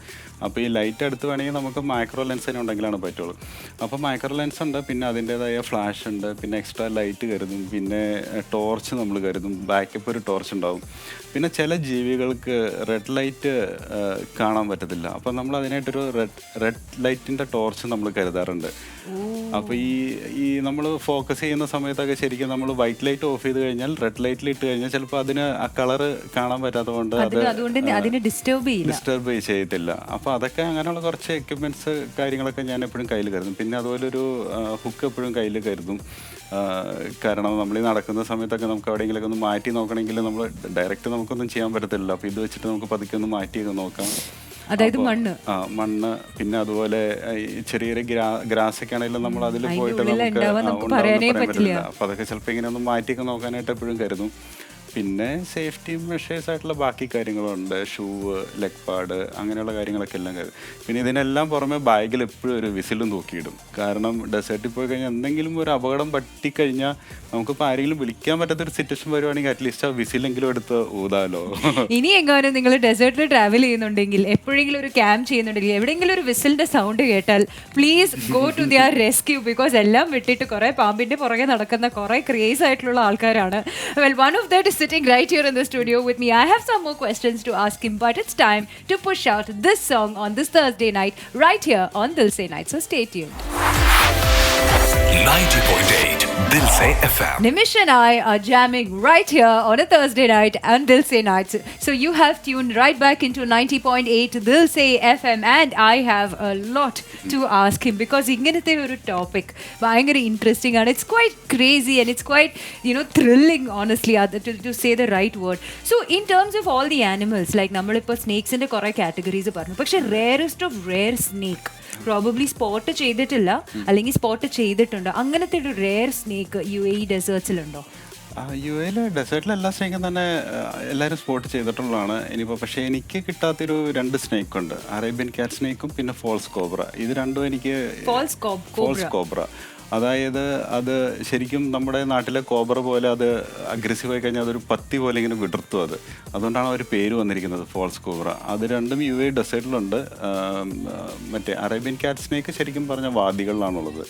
അപ്പോൾ ഈ ലൈറ്റ് അടുത്ത് വേണമെങ്കിൽ നമുക്ക് മൈക്രോ ലെൻസ് തന്നെ ഉണ്ടെങ്കിലാണ് പറ്റുള്ളൂ. അപ്പോൾ മൈക്രോ ലെൻസ് ഉണ്ട്, പിന്നെ അതിൻ്റേതായ ഫ്ലാഷ് ഉണ്ട്, പിന്നെ എക്സ്ട്രാ ലൈറ്റ് കരുതും, പിന്നെ ടോർച്ച് നമ്മൾ കരുതും, ബാക്കപ്പ് ഒരു ടോർച്ച് ഉണ്ടാവും. പിന്നെ ചില ജീവികൾക്ക് റെഡ് ലൈറ്റ് കാണാൻ പറ്റത്തില്ല, അപ്പോൾ നമ്മൾ അതിനായിട്ടൊരു റെഡ് ലൈറ്റിൻ്റെ ടോർച്ച് നമ്മൾ കരുതാറുണ്ട്. അപ്പോൾ ഈ നമ്മൾ ഫോക്കസ് ചെയ്യുന്ന സമയത്തൊക്കെ ശരിക്കും നമ്മൾ വൈറ്റ് ലൈറ്റ് ഓഫ് ചെയ്ത് കഴിഞ്ഞാൽ റെഡ് ലൈറ്റിൽ ഇട്ട് കഴിഞ്ഞാൽ ചിലപ്പോൾ അതിന് ആ കളറ് കാണാൻ പറ്റാത്തതുകൊണ്ട് അത് ഡിസ്റ്റർബ് ചെയ്യത്തില്ല. അപ്പോൾ അതൊക്കെ അങ്ങനെയുള്ള കുറച്ച് എക്യുപ്മെൻറ്റ്സ് കാര്യങ്ങളൊക്കെ ഞാൻ എപ്പോഴും കയ്യിൽ കരുതും. പിന്നെ അതുപോലെ ഒരു ഹുക്ക് എപ്പോഴും കയ്യിൽ കരുതും. കാരണം നമ്മൾ ഈ നടക്കുന്ന സമയത്തൊക്കെ നമുക്ക് എവിടെയെങ്കിലൊക്കെ ഒന്ന് മാറ്റി നോക്കണമെങ്കിൽ നമ്മൾ ഡയറക്റ്റ് നമുക്കൊന്നും ചെയ്യാൻ പറ്റത്തില്ല. അപ്പോൾ ഇത് വെച്ചിട്ട് നമുക്ക് പതുക്കെ ഒന്ന് മാറ്റിയൊക്കെ നോക്കാം. അതായത് മണ്ണ്, പിന്നെ അതുപോലെ ചെറിയ ചെറിയ ഗ്രാസ് ഒക്കെ ആണെങ്കിലും നമ്മൾ അതിൽ പോയിട്ട് നമുക്ക് പറയാൻ പറ്റില്ല. അപ്പോൾ അതൊക്കെ ചിലപ്പോൾ ഇങ്ങനെ ഒന്ന് മാറ്റിയൊക്കെ നോക്കാനായിട്ട് എപ്പോഴും കരുതും. പിന്നെ സേഫ്റ്റി മെഷേഴ്സ് ആയിട്ടുള്ള ബാക്കി കാര്യങ്ങളുണ്ട്, ഷൂ, ലെഗ് പാഡ്, അങ്ങനെയുള്ള കാര്യങ്ങളൊക്കെ എല്ലാം കരുതും. പിന്നെ ഇതിനെല്ലാം പുറമെ ബാഗിൽ എപ്പോഴും ഒരു വിസിലും തൂക്കിയിടും. കാരണം ഡെസേർട്ടിൽ പോയി കഴിഞ്ഞാൽ എന്തെങ്കിലും ഒരു അപകടം പറ്റിക്കഴിഞ്ഞാൽ നമുക്കിപ്പോൾ ആരെങ്കിലും വിളിക്കാൻ പറ്റാത്തൊരു സിറ്റുവേഷൻ വരുവാണെങ്കിൽ അറ്റ്ലീസ്റ്റ് ആ വിസിലെങ്കിലും എടുത്ത് ഊതാലോ. ഇനി എങ്ങാനും നിങ്ങൾ ഡെസേർട്ടിൽ ട്രാവൽ ചെയ്യുന്നുണ്ടെങ്കിൽ, എപ്പോഴെങ്കിലും ഒരു ക്യാമ്പ് ചെയ്യുന്നുണ്ടെങ്കിൽ, എവിടെയെങ്കിലും ഒരു വിസിലിന്റെ സൗണ്ട് കേട്ടാൽ please go to their rescue. Because എല്ലാം വിട്ടിട്ട് കുറേ പാമ്പിന്റെ പുറകെ നടക്കുന്ന കുറേ ക്രേസ് ആയിട്ടുള്ള ആൾക്കാരാണ്. Well, one of that is sitting right here in the studio with me. I have some more questions to ask him, but it's time to push out this song on this Thursday night right here on Dilse Night. So stay tuned. 90.8 Dilse FM. Nimish and I are jamming right here on a Thursday night on Dilse Night. So you have tuned right back into 90.8 Dilse FM, and I have a lot to ask him because inganathe oru topic bhayangara interesting and it's quite crazy and it's quite, thrilling, honestly, to say the right word. So in terms of all the animals, like nammalipo snakes inde kore categories parnu, പക്ഷെ rarest of rare snake probably spot ചെയ്തിട്ടില്ല, അല്ലെങ്കിൽ സ്പോട്ട് ചെയ്തിട്ടുണ്ട്, അങ്ങനത്തെ ഒരു റെയർ സ്നേക്ക് UAE ഡെസേർട്സിലുണ്ടോ? UAE ഡെസേർട്ടിൽ എല്ലാ സ്നേക്കും തന്നെ എല്ലാവരും സ്പോട്ട് ചെയ്തിട്ടുള്ളതാണ്. ഇനിയിപ്പോൾ പക്ഷേ എനിക്ക് കിട്ടാത്തൊരു 2 സ്നേക്ക് ഉണ്ട്, അറേബ്യൻ ക്യാറ്റ് സ്നേക്കും പിന്നെ ഫോൾസ് കോബ്ര. ഇത് രണ്ടും എനിക്ക് ഫോൾസ് കോബ്ര, അതായത് അത് ശരിക്കും നമ്മുടെ നാട്ടിലെ കോബ്ര പോലെ അത് അഗ്രസീവായി കഴിഞ്ഞാൽ അതൊരു പത്തി പോലെ ഇങ്ങനെ വിടർത്തും. അതുകൊണ്ടാണ് അവർ പേര് വന്നിരിക്കുന്നത് ഫോൾസ് കോബ്ര. അത് രണ്ടും UAE ഡെസേർട്ടിലുണ്ട്. മറ്റേ അറേബ്യൻ ക്യാറ്റ് സ്നേക്ക് ശരിക്കും പറഞ്ഞാൽ വാദികളിലാണുള്ളത്.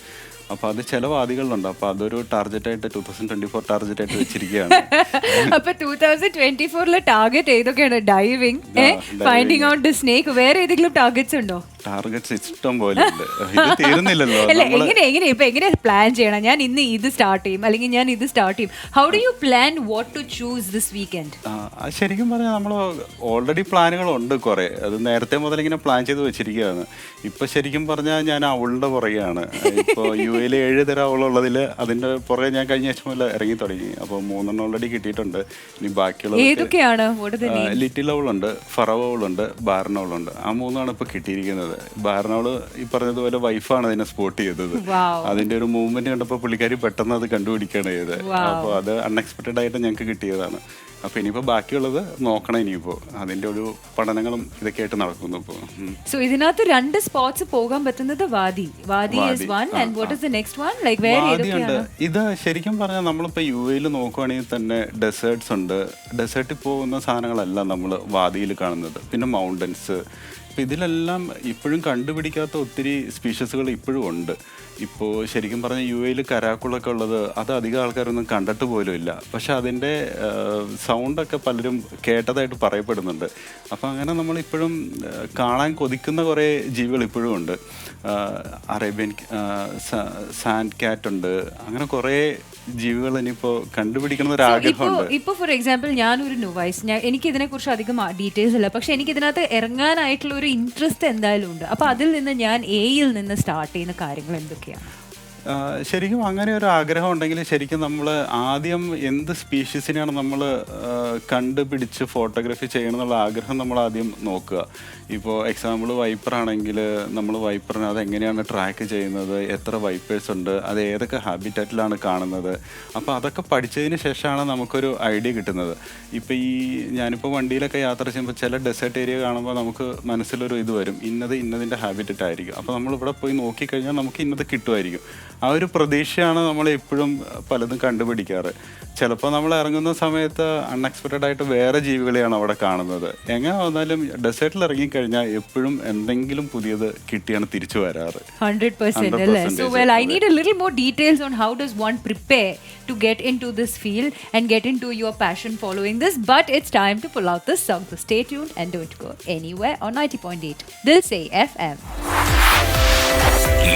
അപ്പോൾ അത് ചില വാദികളിലുണ്ട്. അപ്പോൾ അതൊരു ടാർഗറ്റായിട്ട് 2024 ടാർഗറ്റായിട്ട് വെച്ചിരിക്കുകയാണ്. അപ്പോൾ 2024 ടാർഗറ്റ് ഏതൊക്കെയാണ്? Diving, finding out the snake, വേറെ ഏതെങ്കിലും ടാർഗറ്റ്സ് ഉണ്ടോ? ടാർഗറ്റ്സ് ഇഷ്ടം പോലെ ഉണ്ട്, ഇത് തീരുന്നില്ലല്ലോ. എങ്ങനെ പ്ലാൻ ചെയ്യണം? ഞാൻ ഇന്ന് ഇത് സ്റ്റാർട്ട് ചെയ്യും, അല്ലെങ്കിൽ ഞാൻ ഇത് സ്റ്റാർട്ട് ചെയ്യും. How do you plan what to choose this weekend? ശരിക്കും പറഞ്ഞാൽ നമ്മൾ ഓൾറെഡി പ്ലാനുകളുണ്ട് കുറേ. അത് നേരത്തെ മുതൽ ഇങ്ങനെ പ്ലാൻ ചെയ്ത് വെച്ചിരിക്കുകയാണ്. ഇപ്പം ശരിക്കും പറഞ്ഞാൽ ഞാൻ അവളുടെ പുറകെയാണ്. ഇപ്പോൾ UAE 7 തരം അവളുള്ളതിൽ അതിൻ്റെ പുറകെ ഞാൻ കഴിഞ്ഞ ആഴ്ച മുതൽ ഇറങ്ങി തുടങ്ങി. അപ്പോൾ 3 ഓൾറെഡി കിട്ടിയിട്ടുണ്ട്. ഇനി ബാക്കിയുള്ളത് ലിറ്റിൽ അവളുണ്ട്, ഫറവ് അവളുണ്ട്, ബാർനവളുണ്ട്. ആ 3 ഇപ്പോൾ കിട്ടിയിരിക്കുന്നത്. ബാർനവള് ഈ പറഞ്ഞതുപോലെ വൈഫാണ് അതിനെ സ്പോട്ട് ചെയ്തത്. അതിന്റെ ഒരു മൂവ്മെന്റ് കണ്ടപ്പോൾ പുള്ളിക്കാരി പെട്ടെന്ന് അത് കണ്ടുപിടിക്കുകയാണ് ചെയ്തത്. അപ്പോൾ അത് അൺഎക്സ്പെക്റ്റഡ് ആയിട്ട് ഞങ്ങൾക്ക് കിട്ടിയതാണ്. അപ്പോൾ ഇനിയിപ്പോൾ ബാക്കിയുള്ളത് നോക്കണം. ഇനിയിപ്പോൾ അതിന്റെ ഒരു പഠനങ്ങളും ഇതൊക്കെ ആയിട്ട് നടക്കുന്നു ഇപ്പോൾ. സോ ഇതിനകത്ത് 2 സ്പോട്സ് പോകാൻ പറ്റുന്നത് വാദിയുണ്ട്. ഇത് ശരിക്കും പറഞ്ഞാൽ നമ്മളിപ്പോൾ UAE നോക്കുവാണെങ്കിൽ തന്നെ ഡെസേർട്സ് ഉണ്ട്. ഡെസേർട്ടിൽ പോകുന്ന സാധനങ്ങളെല്ലാം നമ്മൾ വാദിയിൽ കാണുന്നത്. പിന്നെ മൗണ്ടൻസ്. അപ്പോൾ ഇതിലെല്ലാം ഇപ്പോഴും കണ്ടുപിടിക്കാത്ത ഒത്തിരി സ്പീഷീസുകൾ ഇപ്പോഴും ഉണ്ട്. ഇപ്പോൾ ശരിക്കും പറഞ്ഞാൽ UAE കരാക്കുളൊക്കെ ഉള്ളത് അത് അധികം ആൾക്കാരൊന്നും കണ്ടിട്ട് പോലും ഇല്ല. പക്ഷെ അതിൻ്റെ സൗണ്ടൊക്കെ പലരും കേട്ടതായിട്ട് പറയപ്പെടുന്നുണ്ട്. അപ്പോൾ അങ്ങനെ നമ്മളിപ്പോഴും കാണാൻ കൊതിക്കുന്ന കുറേ ജീവികൾ ഇപ്പോഴും ഉണ്ട്. അറേബ്യൻ സാൻഡ് ക്യാറ്റ് ഉണ്ട്. അങ്ങനെ കുറേ ജീവികൾ ഇനിയിപ്പോൾ കണ്ടുപിടിക്കുന്ന ഒരു ആഗ്രഹമുണ്ട്. ഇപ്പോൾ ഫോർ എക്സാമ്പിൾ ഞാനൊരു ന്യൂവൈസ്, എനിക്ക് ഇതിനെക്കുറിച്ച് അധികം ഡീറ്റെയിൽസ് ഇല്ല, പക്ഷെ എനിക്ക് ഇതിനകത്ത് ഇറങ്ങാനായിട്ടുള്ള ഒരു ഇൻട്രസ്റ്റ് എന്തായാലും ഉണ്ട്. അപ്പോൾ അതിൽ നിന്ന് ഞാൻ എയിൽ നിന്ന് സ്റ്റാർട്ട് ചെയ്യുന്ന കാര്യങ്ങൾ എന്തൊക്കെയാണ്? ശരിക്കും അങ്ങനെ ഒരു ആഗ്രഹം ഉണ്ടെങ്കിൽ ശരിക്കും നമ്മൾ ആദ്യം എന്ത് സ്പീഷീസിനെയാണ് നമ്മൾ കണ്ടുപിടിച്ച് ഫോട്ടോഗ്രാഫി ചെയ്യണം എന്നുള്ള ആഗ്രഹം നമ്മൾ ആദ്യം നോക്കുക. ഇപ്പോൾ എക്സാമ്പിൾ വൈപ്പർ ആണെങ്കിൽ നമ്മൾ വൈപ്പറിനെ അതെങ്ങനെയാണ് ട്രാക്ക് ചെയ്യുന്നത്, എത്ര വൈപ്പേഴ്സ് ഉണ്ട്, അത് ഏതൊക്കെ ഹാബിറ്റാറ്റിലാണ് കാണുന്നത്, അപ്പോൾ അതൊക്കെ പഠിച്ചതിന് ശേഷമാണ് നമുക്കൊരു ഐഡിയ കിട്ടുന്നത്. ഇപ്പോൾ ഞാനിപ്പോൾ വണ്ടിയിലൊക്കെ യാത്ര ചെയ്യുമ്പോൾ ചില ഡെസേർട്ട് ഏരിയ കാണുമ്പോൾ നമുക്ക് മനസ്സിലൊരു ഇത് വരും, ഇന്നതിൻ്റെ ഹാബിറ്ററ്റ് ആയിരിക്കും. അപ്പോൾ നമ്മളിവിടെ പോയി നോക്കിക്കഴിഞ്ഞാൽ നമുക്ക് ഇന്നത് കിട്ടുമായിരിക്കും. ആ ഒരു പ്രതീക്ഷയാണ് നമ്മൾ എപ്പോഴും പലതും കണ്ടുപിടിക്കാറ്. ചിലപ്പോൾ നമ്മൾ ഇറങ്ങുന്ന സമയത്ത് അൺഎക്സ്പെക്റ്റഡ് ആയിട്ട് വേറെ ജീവികളെയാണ് അവിടെ കാണുന്നത്. എങ്ങനെ വന്നാലും ഡെസേർട്ടിൽ ഇറങ്ങിക്കഴിഞ്ഞാൽ എപ്പോഴും എന്തെങ്കിലും പുതിയത് കിട്ടിയാണ് തിരിച്ചു വരാറ്. 100%. So well, I need a little more details on how does one prepare to get into this field and get into your passion following this. But it's time to pull out this song. So stay tuned and don't go anywhere on 90.8 Dilse FM.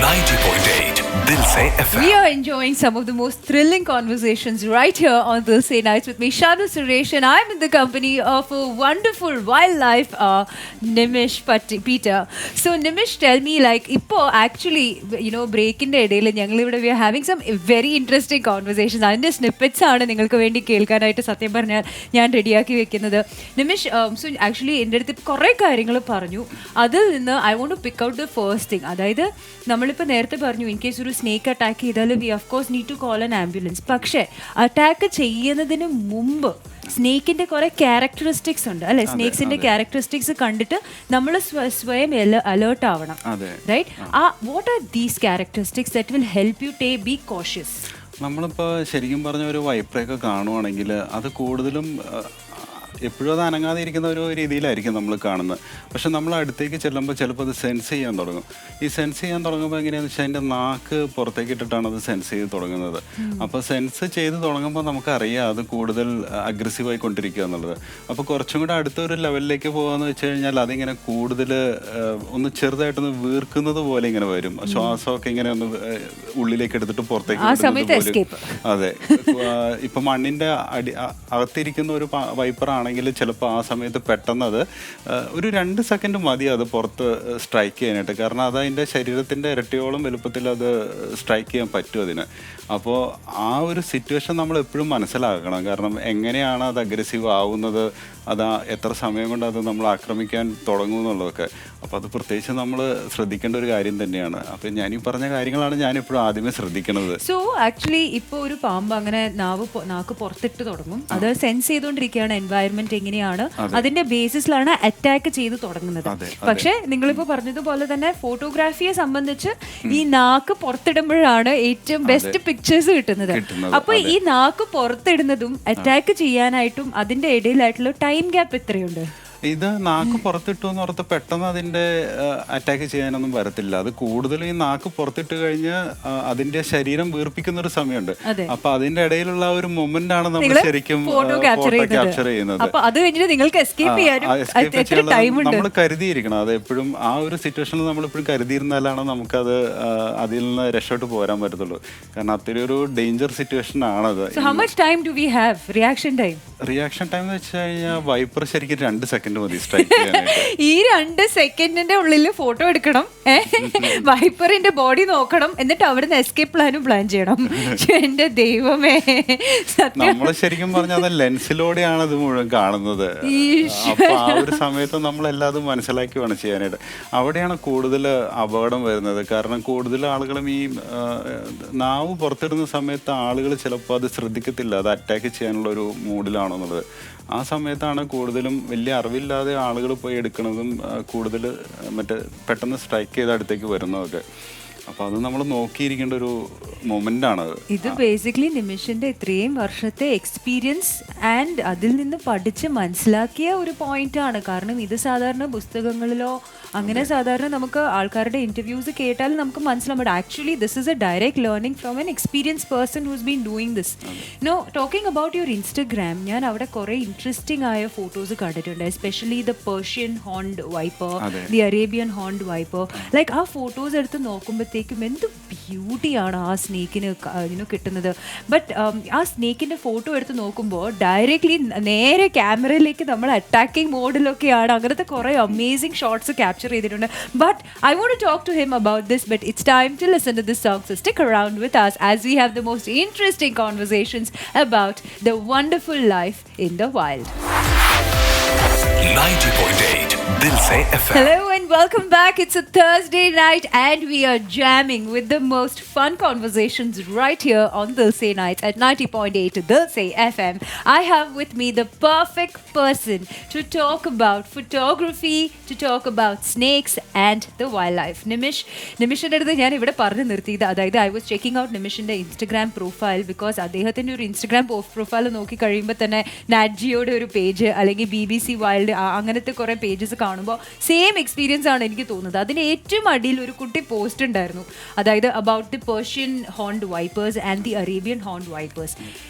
90.8 Dilse FM. We are enjoying some of the most thrilling conversations right here on Dilse Nights with me, Shadu Suresh, and I'm in the company of a wonderful wildlife Nimish Peter. So Nimish, tell me, like, ipo actually, you know, break in the ideyil ഞങ്ങളിവിടെ we are having some very interesting conversations. അതിൻ്റെ സ്നിപ്പെറ്റ്സ് ആണ് നിങ്ങൾക്ക് വേണ്ടി കേൾക്കാനായിട്ട് സത്യം പറഞ്ഞാൽ ഞാൻ റെഡിയാക്കി വെക്കുന്നത്. നിമിഷ്, സോ ആക്ച്വലി എൻ്റെ അടുത്ത് കുറേ കാര്യങ്ങൾ പറഞ്ഞു. അതിൽ നിന്ന് I want to pick out the first thing. അതായത് നമ്മളിപ്പോൾ നേരത്തെ പറഞ്ഞു, ഇൻ കേസ് ഒരു സ്നേക്ക് അറ്റാക്ക് ചെയ്താൽ we of course need to call an ambulance. പക്ഷേ അറ്റാക്ക് ചെയ്യുന്നതിന് മുമ്പ് സ്നേക്കിൻ്റെ കുറേ ക്യാരക്ടറിസ്റ്റിക്സ് ഉണ്ട് അല്ലെ? സ്നേക്സിൻ്റെ ക്യാരക്ടറിസ്റ്റിക്സ് കണ്ടിട്ട് നമ്മൾ സ്വയം അലേർട്ട് ആവണം, right? What are these characteristics that will help you be cautious? നമ്മളിപ്പോൾ ശരിക്കും പറഞ്ഞ ഒരു വൈപ്പറൊക്കെ കാണുവാണെങ്കിൽ അത് കൂടുതലും എപ്പോഴും അത് അനങ്ങാതെ ഇരിക്കുന്ന ഒരു രീതിയിലായിരിക്കും നമ്മൾ കാണുന്നത്. പക്ഷെ നമ്മൾ അടുത്തേക്ക് ചെല്ലുമ്പോൾ ചിലപ്പോൾ അത് സെൻസ് ചെയ്യാൻ തുടങ്ങും. ഈ സെൻസ് ചെയ്യാൻ തുടങ്ങുമ്പോൾ എങ്ങനെയാണെന്ന് വെച്ചാൽ അതിൻ്റെ നാക്ക് പുറത്തേക്ക് ഇട്ടിട്ടാണ് അത് സെൻസ് ചെയ്ത് തുടങ്ങുന്നത്. അപ്പോൾ സെൻസ് ചെയ്ത് തുടങ്ങുമ്പോൾ നമുക്കറിയാം അത് കൂടുതൽ അഗ്രസീവായി കൊണ്ടിരിക്കുക എന്നുള്ളത്. അപ്പോൾ കുറച്ചും കൂടെ അടുത്തൊരു ലെവലിലേക്ക് പോകാമെന്ന് വെച്ച് കഴിഞ്ഞാൽ അതിങ്ങനെ കൂടുതൽ ഒന്ന് ചെറുതായിട്ടൊന്ന് വീർക്കുന്നത് പോലെ ഇങ്ങനെ വരും. ശ്വാസമൊക്കെ ഇങ്ങനെ ഒന്ന് ഉള്ളിലേക്ക് എടുത്തിട്ട് പുറത്തേക്ക്. അതെ, ഇപ്പം മണ്ണിൻ്റെ അകത്തിരിക്കുന്ന ഒരു വൈപ്പറാണ് ആണെങ്കിൽ ചിലപ്പോൾ ആ സമയത്ത് പെട്ടെന്ന് അത് ഒരു 2 സെക്കൻഡ് മതി അത് പുറത്ത് സ്ട്രൈക്ക് ചെയ്യാനായിട്ട്. കാരണം അത് അതിൻ്റെ ശരീരത്തിൻ്റെ ഇരട്ടിയോളം വലുപ്പത്തിൽ അത് സ്ട്രൈക്ക് ചെയ്യാൻ പറ്റും അതിന്. അപ്പോൾ ആ ഒരു സിറ്റുവേഷൻ നമ്മൾ എപ്പോഴും മനസ്സിലാക്കണം. കാരണം എങ്ങനെയാണ് അത് അഗ്രസീവ് ആവുന്നത്, അത് എത്ര സമയം കൊണ്ട് അത് നമ്മൾ ആക്രമിക്കാൻ തുടങ്ങും എന്നുള്ളതൊക്കെ. അപ്പോൾ അത് പ്രത്യേകിച്ച് നമ്മൾ ശ്രദ്ധിക്കേണ്ട ഒരു കാര്യം തന്നെയാണ്. അപ്പം ഞാനീ പറഞ്ഞ കാര്യങ്ങളാണ് ഞാനെപ്പോഴും ആദ്യമേ ശ്രദ്ധിക്കുന്നത്. സോ ആക്ച്വലി ഇപ്പോൾ ഒരു പാമ്പ് അങ്ങനെ നാക്ക് പുറത്തിട്ട് തുടങ്ങും, അത് സെൻസ് ചെയ്തുകൊണ്ടിരിക്കുകയാണ് എൻവയറമെന്റ് എങ്ങനെയാണ്, അതിന്റെ ബേസിസിലാണ് അറ്റാക്ക് ചെയ്ത് തുടങ്ങുന്നത്. പക്ഷെ നിങ്ങളിപ്പോൾ പറഞ്ഞതുപോലെ തന്നെ ഫോട്ടോഗ്രാഫിയെ സംബന്ധിച്ച് ഈ നാക്ക് പുറത്തിടുമ്പോഴാണ് ഏറ്റവും ബെസ്റ്റ് പിക്ചേഴ്സ് കിട്ടുന്നത്. അപ്പൊ ഈ നാക്ക് പുറത്തിടുന്നതും അറ്റാക്ക് ചെയ്യാനായിട്ടും അതിന്റെ ഇടയിലായിട്ടുള്ള ടൈം ഗ്യാപ്പ് എത്രയുണ്ട്? ഇത് നാക്ക് പുറത്തിട്ടു എന്ന് ഓർത്ത് പെട്ടെന്ന് അതിൻ്റെ അറ്റാക്ക് ചെയ്യാനൊന്നും വരത്തില്ല. അത് കൂടുതലും ഈ നാക്ക് പുറത്തിട്ട് കഴിഞ്ഞ് അതിന്റെ ശരീരം വീർപ്പിക്കുന്ന ഒരു സമയമുണ്ട്. അപ്പൊ അതിന്റെ ഇടയിലുള്ള ഒരു മൊമെന്റ് ആണ് നമ്മൾ ശരിക്കും ഫോട്ടോ ക്യാപ്ചർ ചെയ്യുന്നത്. നമ്മൾ കരുതിയിരിക്കണം. അത് എപ്പോഴും ആ ഒരു സിറ്റുവേഷനിൽ നമ്മൾ എപ്പോഴും കരുതിയിരുന്നാലാണ് നമുക്കത് അതിൽ നിന്ന് രക്ഷോട്ട് പോരാൻ പറ്റത്തുള്ളൂ. കാരണം അത്ര ഒരു ഡേഞ്ചർ സിറ്റുവേഷൻ ആണത്. റിയാക്ഷൻ ടൈം എന്ന് വെച്ച് കഴിഞ്ഞാൽ വൈപ്പർ ശരിക്കും 2 സെക്കൻഡ് മതി സ്ട്രൈക്ക് ചെയ്യാനായിട്ട്. ഈ 2 സെക്കൻഡിന്റെ ഉള്ളിൽ ഫോട്ടോ എടുക്കണം, വൈപ്പറിന്റെ ബോഡി നോക്കണം, എന്നിട്ട് അവിടുന്ന് എസ്കേപ്പ് പ്ലാനും പ്ലാൻ ചെയ്യണം. എന്റെ ദൈവമേ, നമ്മൾ ശരിക്കും പറഞ്ഞാൽ അത് ലെൻസിലൂടെയാണ് ഇത് മുഴുവൻ കാണുന്നത്. അപ്പൊ ആ ഒരു സമയത്ത് നമ്മൾ എല്ലാതും മനസ്സിലാക്കി വേണം ചെയ്യാനായിട്ട്. അവിടെയാണ് കൂടുതൽ അപകടം വരുന്നത്. കാരണം കൂടുതൽ ആളുകളും ഈ നാവ് പുറത്തിടുന്ന സമയത്ത് ആളുകൾ ചിലപ്പോൾ അത് ശ്രദ്ധിക്കത്തില്ല, അത് അറ്റാക്ക് ചെയ്യാനുള്ള ഒരു മൂഡിലാണോ എന്നുള്ളത്. ആ സമയത്താണ് കൂടുതലും വലിയ അറിവില്ലാതെ ആളുകൾ പോയി എടുക്കുന്നതും കൂടുതൽ പെട്ടെന്ന് സ്ട്രൈക്ക് ചെയ്ത് അടുത്തേക്ക് വരുന്നതൊക്കെ. അപ്പൊ അത് നമ്മൾ നോക്കിയിരിക്കേണ്ട ഒരു മൊമെന്റ് ആണ്. ഇത് ബേസിക്കലി നിമിഷിന്റെ ഇത്രയും വർഷത്തെ എക്സ്പീരിയൻസ് ആൻഡ് അതിൽ നിന്ന് പഠിച്ച് മനസ്സിലാക്കിയ ഒരു പോയിന്റ് ആണ്. കാരണം ഇത് സാധാരണ പുസ്തകങ്ങളിലോ അങ്ങനെ സാധാരണ നമുക്ക് ആൾക്കാരുടെ ഇന്റർവ്യൂസ് കേട്ടാൽ നമുക്ക് മനസ്സിലാവും. But actually this is a direct learning from an experience person who's been doing this. No, talking about your Instagram, ഞാൻ അവിടെ കുറെ ഇൻട്രസ്റ്റിംഗ് ആയ ഫോട്ടോസ് കണ്ടിട്ടുണ്ട്. Especially the Persian horned viper, the Arabian horned viper. Like ആ ഫോട്ടോസ് എടുത്ത് നോക്കുമ്പോഴത്തേക്കും കഴിയുമ്പോഴത്തേക്കും എന്ത് ബ്യൂട്ടിയാണ് ആ സ്നേക്കിന് കിട്ടുന്നത്. ബട്ട് ആ സ്നേക്കിൻ്റെ ഫോട്ടോ എടുത്ത് നോക്കുമ്പോൾ ഡയറക്റ്റ്ലി നേരെ ക്യാമറയിലേക്ക് നമ്മൾ അറ്റാക്കിംഗ് മോഡിലൊക്കെയാണ്. അങ്ങനത്തെ കുറേ അമേസിങ് ഷോട്ട്സ് ക്യാപ്ചർ ചെയ്തിട്ടുണ്ട്. But I want to talk to him about this, but it's time to listen to this song. So stick around with us as we have the most interesting conversations about the wonderful life in the wild. 90.8 Dilse FM. Hello and welcome back. It's a Thursday night and we are jamming with the most fun conversations right here on Dilse Night at 90.8 Dilse FM. I have with me the perfect person to talk about photography, to talk about snakes and the wildlife. Nimishന്റെ അടുത്ത് ഞാൻ ഇവിടെ പറഞ്ഞു നിർത്തിയത്, അതായത് I was checking out നിമിഷിന്റെ ഇൻസ്റ്റഗ്രാം പ്രൊഫൈൽ ബിക്കോസ് അദ്ദേഹത്തിന്റെ ഒരു ഇൻസ്റ്റഗ്രാം പ്രൊഫൈൽ നോക്കി കഴിയുമ്പോൾ തന്നെ നാറ്റ് ജിയോയുടെ ഒരു പേജ് അല്ലെങ്കിൽ BBC വൈൽഡ് അങ്ങനത്തെ കുറേ പേജസ് കാണുമ്പോൾ സെയിം എക്സ്പീരിയൻസ് ആണ് എനിക്ക് തോന്നുന്നത്. അതിന് ഏറ്റവും അടിയിൽ ഒരു കുട്ടി പോസ്റ്റ് ഉണ്ടായിരുന്നു, അതായത് about the Persian ഹോൺഡ് wipers and the Arabian ഹോൺഡ് wipers.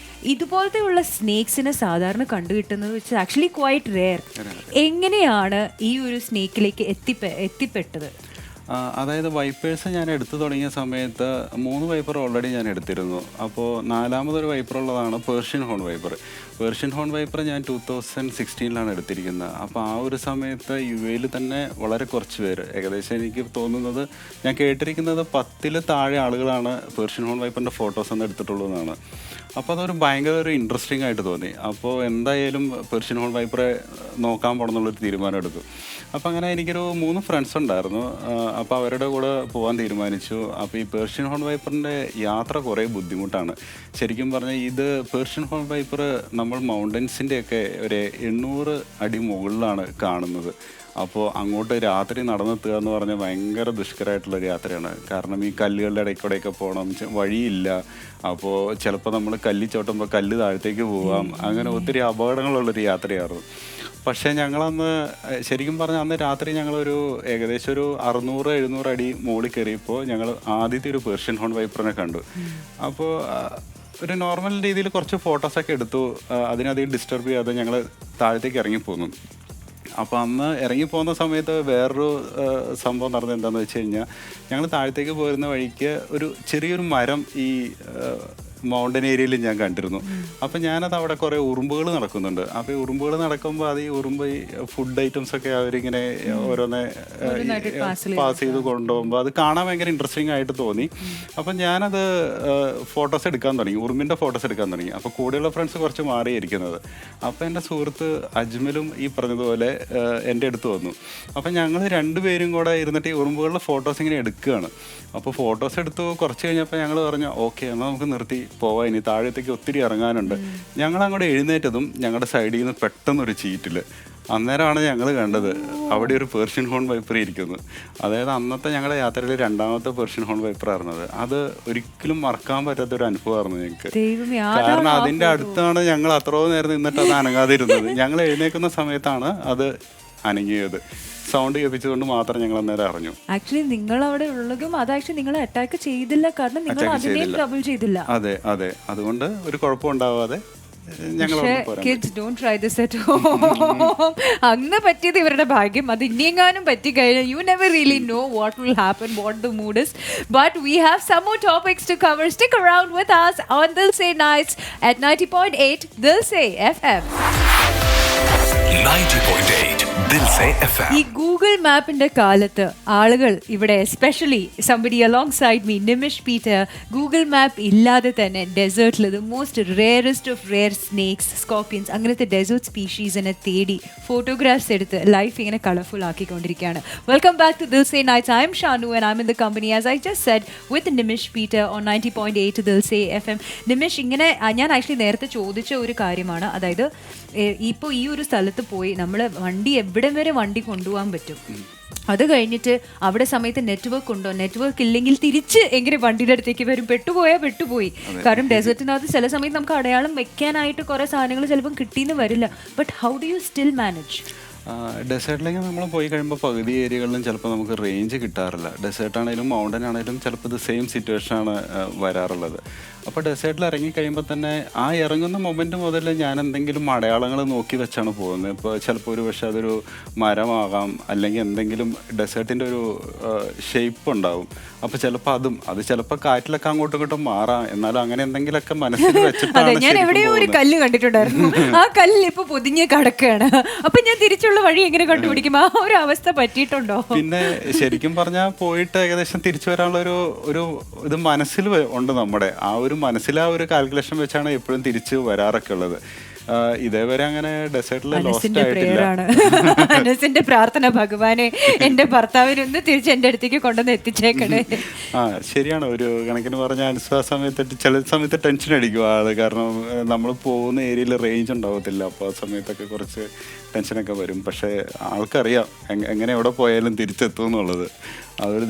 ഇതുപോലത്തെ ഉള്ള സ്നേക്സിനെ സാധാരണ കണ്ടുകിട്ടുന്നത് വെച്ച് ആക്ച്വലി ക്വൈറ്റ് റെയർ. എങ്ങനെയാണ് ഈ ഒരു സ്നേക്കിലേക്ക് എത്തിപ്പെട്ടത്? അതായത് വൈപ്പേഴ്സ് ഞാൻ എടുത്തു തുടങ്ങിയ സമയത്ത് 3 വൈപ്പർ ഓൾറെഡി ഞാൻ എടുത്തിരുന്നു. അപ്പോൾ 4മതൊരു വൈപ്പർ ഉള്ളതാണ് Persian horn wiper. Persian horn wiper ഞാൻ 2016 എടുത്തിരിക്കുന്നത്. അപ്പോൾ ആ ഒരു സമയത്ത് UAE തന്നെ വളരെ കുറച്ച് പേര്, ഏകദേശം എനിക്ക് തോന്നുന്നത്, ഞാൻ കേട്ടിരിക്കുന്നത് 10-ൽ താഴെ ആളുകളാണ് പേർഷ്യൻ ഹോൺ വൈപ്പറിൻ്റെ ഫോട്ടോസ് ഒന്ന് എടുത്തിട്ടുള്ളൂ എന്നാണ്. അപ്പോൾ അതൊരു ഭയങ്കര ഒരു ഇൻട്രസ്റ്റിംഗ് ആയിട്ട് തോന്നി. അപ്പോൾ എന്തായാലും പേർഷ്യൻ ഹോൺ വൈപ്പറെ നോക്കാൻ പോകണമെന്നുള്ളൊരു തീരുമാനം എടുത്തു. അപ്പോൾ അങ്ങനെ എനിക്കൊരു 3 ഫ്രണ്ട്സ് ഉണ്ടായിരുന്നു. അപ്പോൾ അവരുടെ കൂടെ പോകാൻ തീരുമാനിച്ചു. അപ്പോൾ ഈ പേർഷ്യൻ ഹോൺ വൈപ്പറിൻ്റെ യാത്ര കുറേ ബുദ്ധിമുട്ടാണ്. ശരിക്കും പറഞ്ഞാൽ ഇത് പേർഷ്യൻ ഹോൺ വൈപ്പർ നമ്മൾ മൗണ്ടൻസിൻ്റെയൊക്കെ ഒരു 800 അടി മുകളിലാണ് കാണുന്നത്. അപ്പോൾ അങ്ങോട്ട് രാത്രി നടന്നെത്തുക എന്ന് പറഞ്ഞാൽ ഭയങ്കര ദുഷ്കരമായിട്ടുള്ളൊരു യാത്രയാണ്. കാരണം ഈ കല്ലുകളുടെ ഇടയ്ക്കൂടെയൊക്കെ പോകണം, വഴിയില്ല. അപ്പോൾ ചിലപ്പോൾ നമ്മൾ കല്ല് ചോട്ടുമ്പോൾ കല്ല് താഴത്തേക്ക് പോവാം. അങ്ങനെ ഒത്തിരി അപകടങ്ങളുള്ളൊരു യാത്രയായിരുന്നു. പക്ഷേ ഞങ്ങളന്ന് ശരിക്കും പറഞ്ഞാൽ അന്ന് രാത്രി ഞങ്ങളൊരു ഏകദേശം ഒരു 600-700 അടി മുകളിൽ കയറിയപ്പോൾ ഞങ്ങൾ ആദ്യത്തെ ഒരു പേർഷ്യൻ ഹോൺ വൈപ്പറിനെ കണ്ടു. അപ്പോൾ ഒരു നോർമൽ രീതിയിൽ കുറച്ച് ഫോട്ടോസൊക്കെ എടുത്തു. അതിനധികം ഡിസ്റ്റർബ് ചെയ്യാതെ ഞങ്ങൾ താഴത്തേക്ക് ഇറങ്ങിപ്പോന്നു. അപ്പോൾ അന്ന് ഇറങ്ങിപ്പോകുന്ന സമയത്ത് വേറൊരു സംഭവം നടന്നത് എന്താണെന്ന് വെച്ച് കഴിഞ്ഞാൽ, ഞങ്ങൾ താഴത്തേക്ക് പോരുന്ന വഴിക്ക് ഒരു ചെറിയൊരു മരം ഈ മൗണ്ടൻ ഏരിയയിൽ ഞാൻ കണ്ടിരുന്നു. അപ്പം ഞാനത് അവിടെ കുറേ ഉറുമ്പുകൾ നടക്കുന്നുണ്ട്. അപ്പോൾ ഈ ഉറുമ്പുകൾ നടക്കുമ്പോൾ അത് ഈ ഉറുമ്പ് ഈ ഫുഡ് ഐറ്റംസ് ഒക്കെ അവരിങ്ങനെ ഓരോന്നെ പാസ് ചെയ്ത് കൊണ്ടുപോകുമ്പോൾ അത് കാണാൻ ഭയങ്കര ഇൻട്രസ്റ്റിംഗ് ആയിട്ട് തോന്നി. അപ്പം ഞാനത് ഫോട്ടോസ് എടുക്കാൻ തുടങ്ങി, ഉറുമ്പിൻ്റെ ഫോട്ടോസ് എടുക്കാൻ തുടങ്ങി. അപ്പോൾ കൂടെയുള്ള ഫ്രണ്ട്സ് കുറച്ച് മാറിയിരിക്കുന്നത്. അപ്പോൾ എൻ്റെ സുഹൃത്ത് അജ്മലും ഈ പറഞ്ഞതുപോലെ എൻ്റെ അടുത്ത് വന്നു. അപ്പം ഞങ്ങൾ 2 പേരും കൂടെ ഇരുന്നിട്ട് ഈ ഉറുമ്പുകളുടെ ഫോട്ടോസ് ഇങ്ങനെ എടുക്കുകയാണ്. അപ്പോൾ ഫോട്ടോസ് എടുത്തു കുറച്ച് കഴിഞ്ഞപ്പോൾ ഞങ്ങൾ പറഞ്ഞു, ഓക്കെ എന്നാൽ നമുക്ക് നിർത്തി പോവാം, ഇനി താഴത്തേക്ക് ഒത്തിരി ഇറങ്ങാനുണ്ട്. ഞങ്ങൾ അങ്ങോട്ട് എഴുന്നേറ്റതും ഞങ്ങളുടെ സൈഡിൽ നിന്ന് പെട്ടെന്നൊരു ചീറ്റിൽ, അന്നേരമാണ് ഞങ്ങൾ കണ്ടത് അവിടെ ഒരു പേർഷ്യൻ ഹോൺ വൈപ്പർ ഇരിക്കുന്നു. അതായത് അന്നത്തെ ഞങ്ങളുടെ യാത്രയിൽ 2ാമത്തെ പേർഷ്യൻ ഹോൺ വൈപ്പർ ആയിരുന്നത്. അത് ഒരിക്കലും മറക്കാൻ പറ്റാത്തൊരു അനുഭവമായിരുന്നു ഞങ്ങൾക്ക്. കാരണം അതിൻ്റെ അടുത്താണ് ഞങ്ങൾ അത്രയും നേരം നിന്നിട്ട് അത് അനങ്ങാതിരുന്നത്. ഞങ്ങൾ എഴുന്നേൽക്കുന്ന സമയത്താണ് അത് അനങ്ങിയത്. സൗണ്ട് കേൾപ്പിച്ചുകൊണ്ട് മാത്രം ഞങ്ങൾ അന്നേരം അറിഞ്ഞു. ആക്ച്വലി നിങ്ങൾ അവിടെ ഉള്ളതും അത് ആക്ച്വലി നിങ്ങളെ അറ്റാക്ക് ചെയ്തില്ല, കാരണം നിങ്ങൾ അതിനെയും ട്രബിൾ ചെയ്തില്ല. അതെ അതെ, അതുകൊണ്ട് ഒരു കുഴപ്പം ഉണ്ടാവാതെ അന്ന് പറ്റിയത് ഇവരുടെ ഭാഗ്യം. അത് ഇനിയെങ്ങാനും പറ്റിക്കഴിഞ്ഞാൽ you never really know what will happen, what the mood is. But we have some more topics to cover. Stick around with us on Dilse Nights at 90.8 Dilse FM. 90.8 Dilse FM. ഈ ഗൂഗിൾ മാപ്പിന്റെ കാലത്ത് ആളുകൾ ഇവിടെ, especially somebody along me, Nimish Peter, Google map ഇല്ലാതെ തന്നെ ഡെസേർട്ടിൽ the most rarest of rare snakes, scorpions, അങ്ങനത്തെ ഡെസേർട്ട് സ്പീഷീസിനെ തേടി ഫോട്ടോഗ്രാഫ്സ് എടുത്ത് ലൈഫ് ഇങ്ങനെ കളർഫുൾ ആക്കിക്കൊണ്ടിരിക്കുകയാണ്. Welcome back to Dilse nights. I'm Shanu and I'm in the company, as I just said, with Nimish Peter on 90.8 Dilse FM. Nimish, ഇങ്ങനെ ഞാൻ ആക്ച്വലി നേരത്തെ ചോദിച്ച ഒരു കാര്യമാണ്, അതായത് ഇപ്പോൾ ഈ ഒരു സ്ഥലത്ത് പോയി നമ്മൾ വണ്ടി എവിടെ വരെ വണ്ടി കൊണ്ടുപോകാൻ പറ്റും, അത് കഴിഞ്ഞിട്ട് അവിടെ സമയത്ത് നെറ്റ്വർക്ക് ഉണ്ടോ, നെറ്റ്വർക്ക് ഇല്ലെങ്കിൽ തിരിച്ച് എങ്ങനെ വണ്ടിയുടെ അടുത്തേക്ക് വരും, പെട്ടുപോയി. കാരണം ഡെസേർട്ടിനകത്ത് ചില സമയത്ത് നമുക്ക് അടയാളം വെക്കാനായിട്ട് കുറേ സാധനങ്ങൾ ചിലപ്പം കിട്ടിയെന്ന് വരില്ല. But how do you still manage? ഡെസേർട്ടിലേക്ക് നമ്മൾ പോയി കഴിയുമ്പോൾ പകുതി ഏരിയകളിലും ചിലപ്പോൾ നമുക്ക് റേഞ്ച് കിട്ടാറില്ല. ഡെസേർട്ടാണെങ്കിലും മൗണ്ടൻ ആണെങ്കിലും ചിലപ്പോൾ ഇത് സെയിം സിറ്റുവേഷനാണ് വരാറുള്ളത്. അപ്പോൾ ഡെസേർട്ടിൽ ഇറങ്ങി കഴിയുമ്പോൾ തന്നെ ആ ഇറങ്ങുന്ന മൊമെൻറ്റ് മുതൽ ഞാൻ എന്തെങ്കിലും അടയാളങ്ങൾ നോക്കി വെച്ചാണ് പോകുന്നത്. ഇപ്പോൾ ചിലപ്പോൾ ഒരു പക്ഷേ അതൊരു മരമാകാം, അല്ലെങ്കിൽ എന്തെങ്കിലും ഡെസേർട്ടിൻ്റെ ഒരു ഷേപ്പ് ഉണ്ടാവും. അപ്പോൾ ചിലപ്പോൾ അത് ചിലപ്പോൾ കാറ്റിലൊക്കെ അങ്ങോട്ടും ഇങ്ങോട്ടും മാറാം. എന്നാലും അങ്ങനെ എന്തെങ്കിലുമൊക്കെ മനസ്സിൽ വെച്ചിട്ടാണ്. ഞാൻ എവിടെയോ ഒരു കല്ല് കണ്ടിട്ടുണ്ടായിരുന്നു, ആ കല്ല് ഇപ്പൊ പൊതിഞ്ഞ് കിടക്കുകയാണ്. അപ്പൊ ഞാൻ തിരിച്ചുള്ള വഴി എങ്ങനെ കണ്ടുപിടിക്കും? ആ ഒരു അവസ്ഥ പറ്റിയിട്ടുണ്ടോ? പിന്നെ ശരിക്കും പറഞ്ഞാൽ പോയിട്ട് ഏകദേശം തിരിച്ചു വരാനുള്ള ഒരു ഇത് മനസ്സിൽ ഉണ്ട്. നമ്മുടെ ആ ഒരു മനസ്സിൽ ആ ഒരു കാൽക്കുലേഷൻ വെച്ചാണ് എപ്പോഴും തിരിച്ചു വരാറൊക്കെ ഉള്ളത്. ഇതേവരെ അങ്ങനെ ഡെസേർട്ടിൽ ലോസ്റ്റ് ആയിട്ടില്ല. മനസ്സിന്റെ പ്രാർത്ഥന, ഭഗവാനെ എന്റെ ഭർത്താവിനൊന്ന് തിരിച്ച് എന്റെ അടുത്തേക്ക് കൊണ്ടുവന്ന് എത്തിച്ചേക്കണേ. ശരിയാണ്. ഒരു കണക്കിന് പറഞ്ഞാൽ ആ സമയത്ത് ചില സമയത്ത് ടെൻഷൻ അടിക്കും ആള്. കാരണം നമ്മൾ പോകുന്ന ഏരിയയിൽ റേഞ്ച് ഉണ്ടാവത്തില്ല. അപ്പോൾ ആ സമയത്തൊക്കെ കുറച്ച് ടെൻഷനൊക്കെ വരും. പക്ഷെ ആൾക്കറിയാം എങ്ങനെ എവിടെ പോയാലും തിരിച്ചെത്തും എന്നുള്ളത്. അതൊരു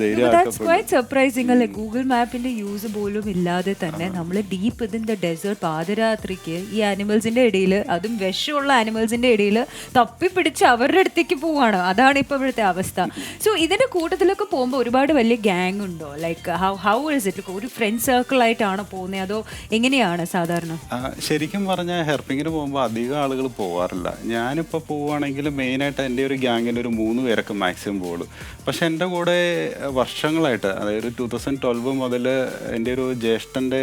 സർപ്രൈസിംഗ് അല്ലേ? ഗൂഗിൾ മാപ്പിന്റെ യൂസ് പോലും ഇല്ലാതെ തന്നെ നമ്മൾ ഡീപ്പ് ഇതിന്റെ ഡെസേർട്ട് പാതിരാത്രിക്ക് ഈ ആനിമൽസിന്റെ ഇടയിൽ, അതും വിഷമുള്ള ആനിമൽസിന്റെ ഇടയിൽ തപ്പിപ്പിടിച്ച് അവരുടെ അടുത്തേക്ക് പോവാണ്. അതാണ് ഇപ്പൊ ഇവിടുത്തെ അവസ്ഥ. സോ ഇതിന്റെ കൂട്ടത്തിലൊക്കെ പോകുമ്പോൾ ഒരുപാട് വലിയ ഗ്യാങ് ഉണ്ടോ? Like how is it? ഒരു ഫ്രണ്ട് സർക്കിൾ ആയിട്ടാണോ പോകുന്നത്, അതോ എങ്ങനെയാണ് സാധാരണ? ശരിക്കും പറഞ്ഞാൽ ഹെർപ്പിങ്ങിന് പോകുമ്പോൾ അധികം ആളുകൾ പോവാറില്ല. ഞാനിപ്പോൾ പോവുകയാണെങ്കിൽ മെയിനായിട്ട് എൻ്റെ ഒരു ഗ്യാങ്ങിൽ ഒരു 3 പേരൊക്കെ മാക്സിമം പോകുള്ളൂ. പക്ഷെ എൻ്റെ കൂടെ വർഷങ്ങളായിട്ട്, അതായത് 2012 മുതൽ എൻ്റെ ഒരു ജ്യേഷ്ഠൻ്റെ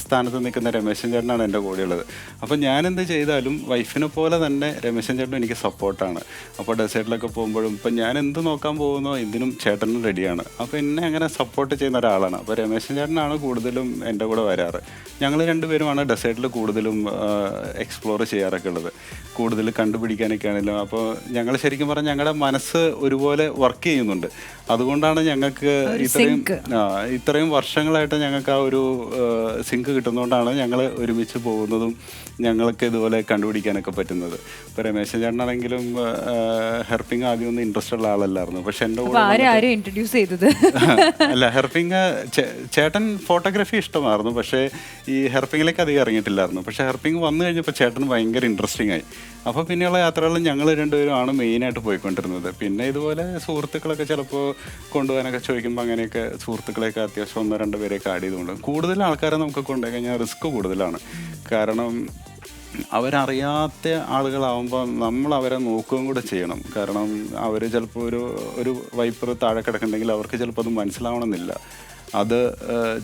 സ്ഥാനത്ത് നിൽക്കുന്ന രമേശൻ ചേട്ടനാണ് എൻ്റെ കൂടെയുള്ളത്. അപ്പോൾ ഞാനെന്ത് ചെയ്താലും വൈഫിനെ പോലെ തന്നെ രമേശൻ ചേട്ടനും എനിക്ക് സപ്പോർട്ടാണ്. അപ്പോൾ ഡെസേർട്ടിലൊക്കെ പോകുമ്പോഴും ഇപ്പം ഞാൻ എന്ത് നോക്കാൻ പോകുന്നോ ഇതിനും ചേട്ടനും റെഡിയാണ്. അപ്പോൾ എന്നെ അങ്ങനെ സപ്പോർട്ട് ചെയ്യുന്ന ഒരാളാണ്. അപ്പോൾ രമേശൻ ചേട്ടനാണ് കൂടുതലും എൻ്റെ കൂടെ വരാറ്. ഞങ്ങൾ രണ്ടുപേരുമാണ് ഡെസേർട്ടിൽ കൂടുതലും എക്സ്പ്ലോർ ചെയ്യാറൊക്കെ ഉള്ളത്, കൂടുതൽ കണ്ടുപിടിക്കാനൊക്കെ ആണെങ്കിലും. അപ്പോൾ ഞങ്ങൾ ശരിക്കും പറഞ്ഞാൽ ഞങ്ങളുടെ മനസ്സ് ഒരുപോലെ വർക്ക് ചെയ്യുന്നുണ്ട്. അതുകൊണ്ടാണ് ഞങ്ങൾക്ക് ഇത്രയും വർഷങ്ങളായിട്ട് ഞങ്ങൾക്ക് ആ ഒരു സിങ്ക് കിട്ടുന്നതുകൊണ്ടാണ് ഞങ്ങൾ ഒരുമിച്ച് പോകുന്നതും ഞങ്ങൾക്ക് ഇതുപോലെ കണ്ടുപിടിക്കാനൊക്കെ പറ്റുന്നത്. ഇപ്പോൾ രമേശൻ ചേട്ടനാണെങ്കിലും ഹെർപ്പിംഗ് ആദ്യമൊന്നും ഇൻട്രസ്റ്റ് ഉള്ള ആളല്ലായിരുന്നു. പക്ഷെ എൻ്റെ കൂടെ ഇൻട്രൊഡ്യൂസ് ചെയ്തത് അല്ല, ഹെർപ്പിംഗ് ചേട്ടൻ ഫോട്ടോഗ്രാഫി ഇഷ്ടമായിരുന്നു. പക്ഷേ ഈ ഹെർപ്പിങ്ങിലേക്ക് അധികം ഇറങ്ങിയിട്ടില്ലായിരുന്നു. പക്ഷേ ഹെർപ്പിംഗ് വന്നു കഴിഞ്ഞപ്പോൾ ചേട്ടന് ഭയങ്കര ഇൻട്രസ്റ്റിംഗ് ആയി. അപ്പോൾ പിന്നെയുള്ള യാത്രകളിൽ ഞങ്ങൾ രണ്ടുപേരുമാണ് മെയിനായിട്ട് പോയിക്കൊണ്ടിരുന്നത്. പിന്നെ ഇതുപോലെ സുഹൃത്തുക്കളൊക്കെ ചിലപ്പോൾ കൊണ്ടുപോകാനൊക്കെ ചോദിക്കുമ്പോൾ അങ്ങനെയൊക്കെ സുഹൃത്തുക്കളെയൊക്കെ അത്യാവശ്യം 1-2 പേരെയൊക്കെ ആഡ് ചെയ്തുകൊണ്ട് കൂടുതൽ ആൾക്കാരെ നമുക്ക് കൊണ്ടുപോയി കഴിഞ്ഞാൽ റിസ്ക് കൂടുതലാണ്. കാരണം അവരറിയാത്ത ആളുകളാവുമ്പോൾ നമ്മൾ അവരെ നോക്കുകയും കൂടെ ചെയ്യണം. കാരണം അവർ ചിലപ്പോൾ ഒരു വൈപ്പർ താഴെ കിടക്കുന്നുണ്ടെങ്കിൽ അവർക്ക് ചിലപ്പോൾ അത് മനസ്സിലാവണമെന്നില്ല. അത്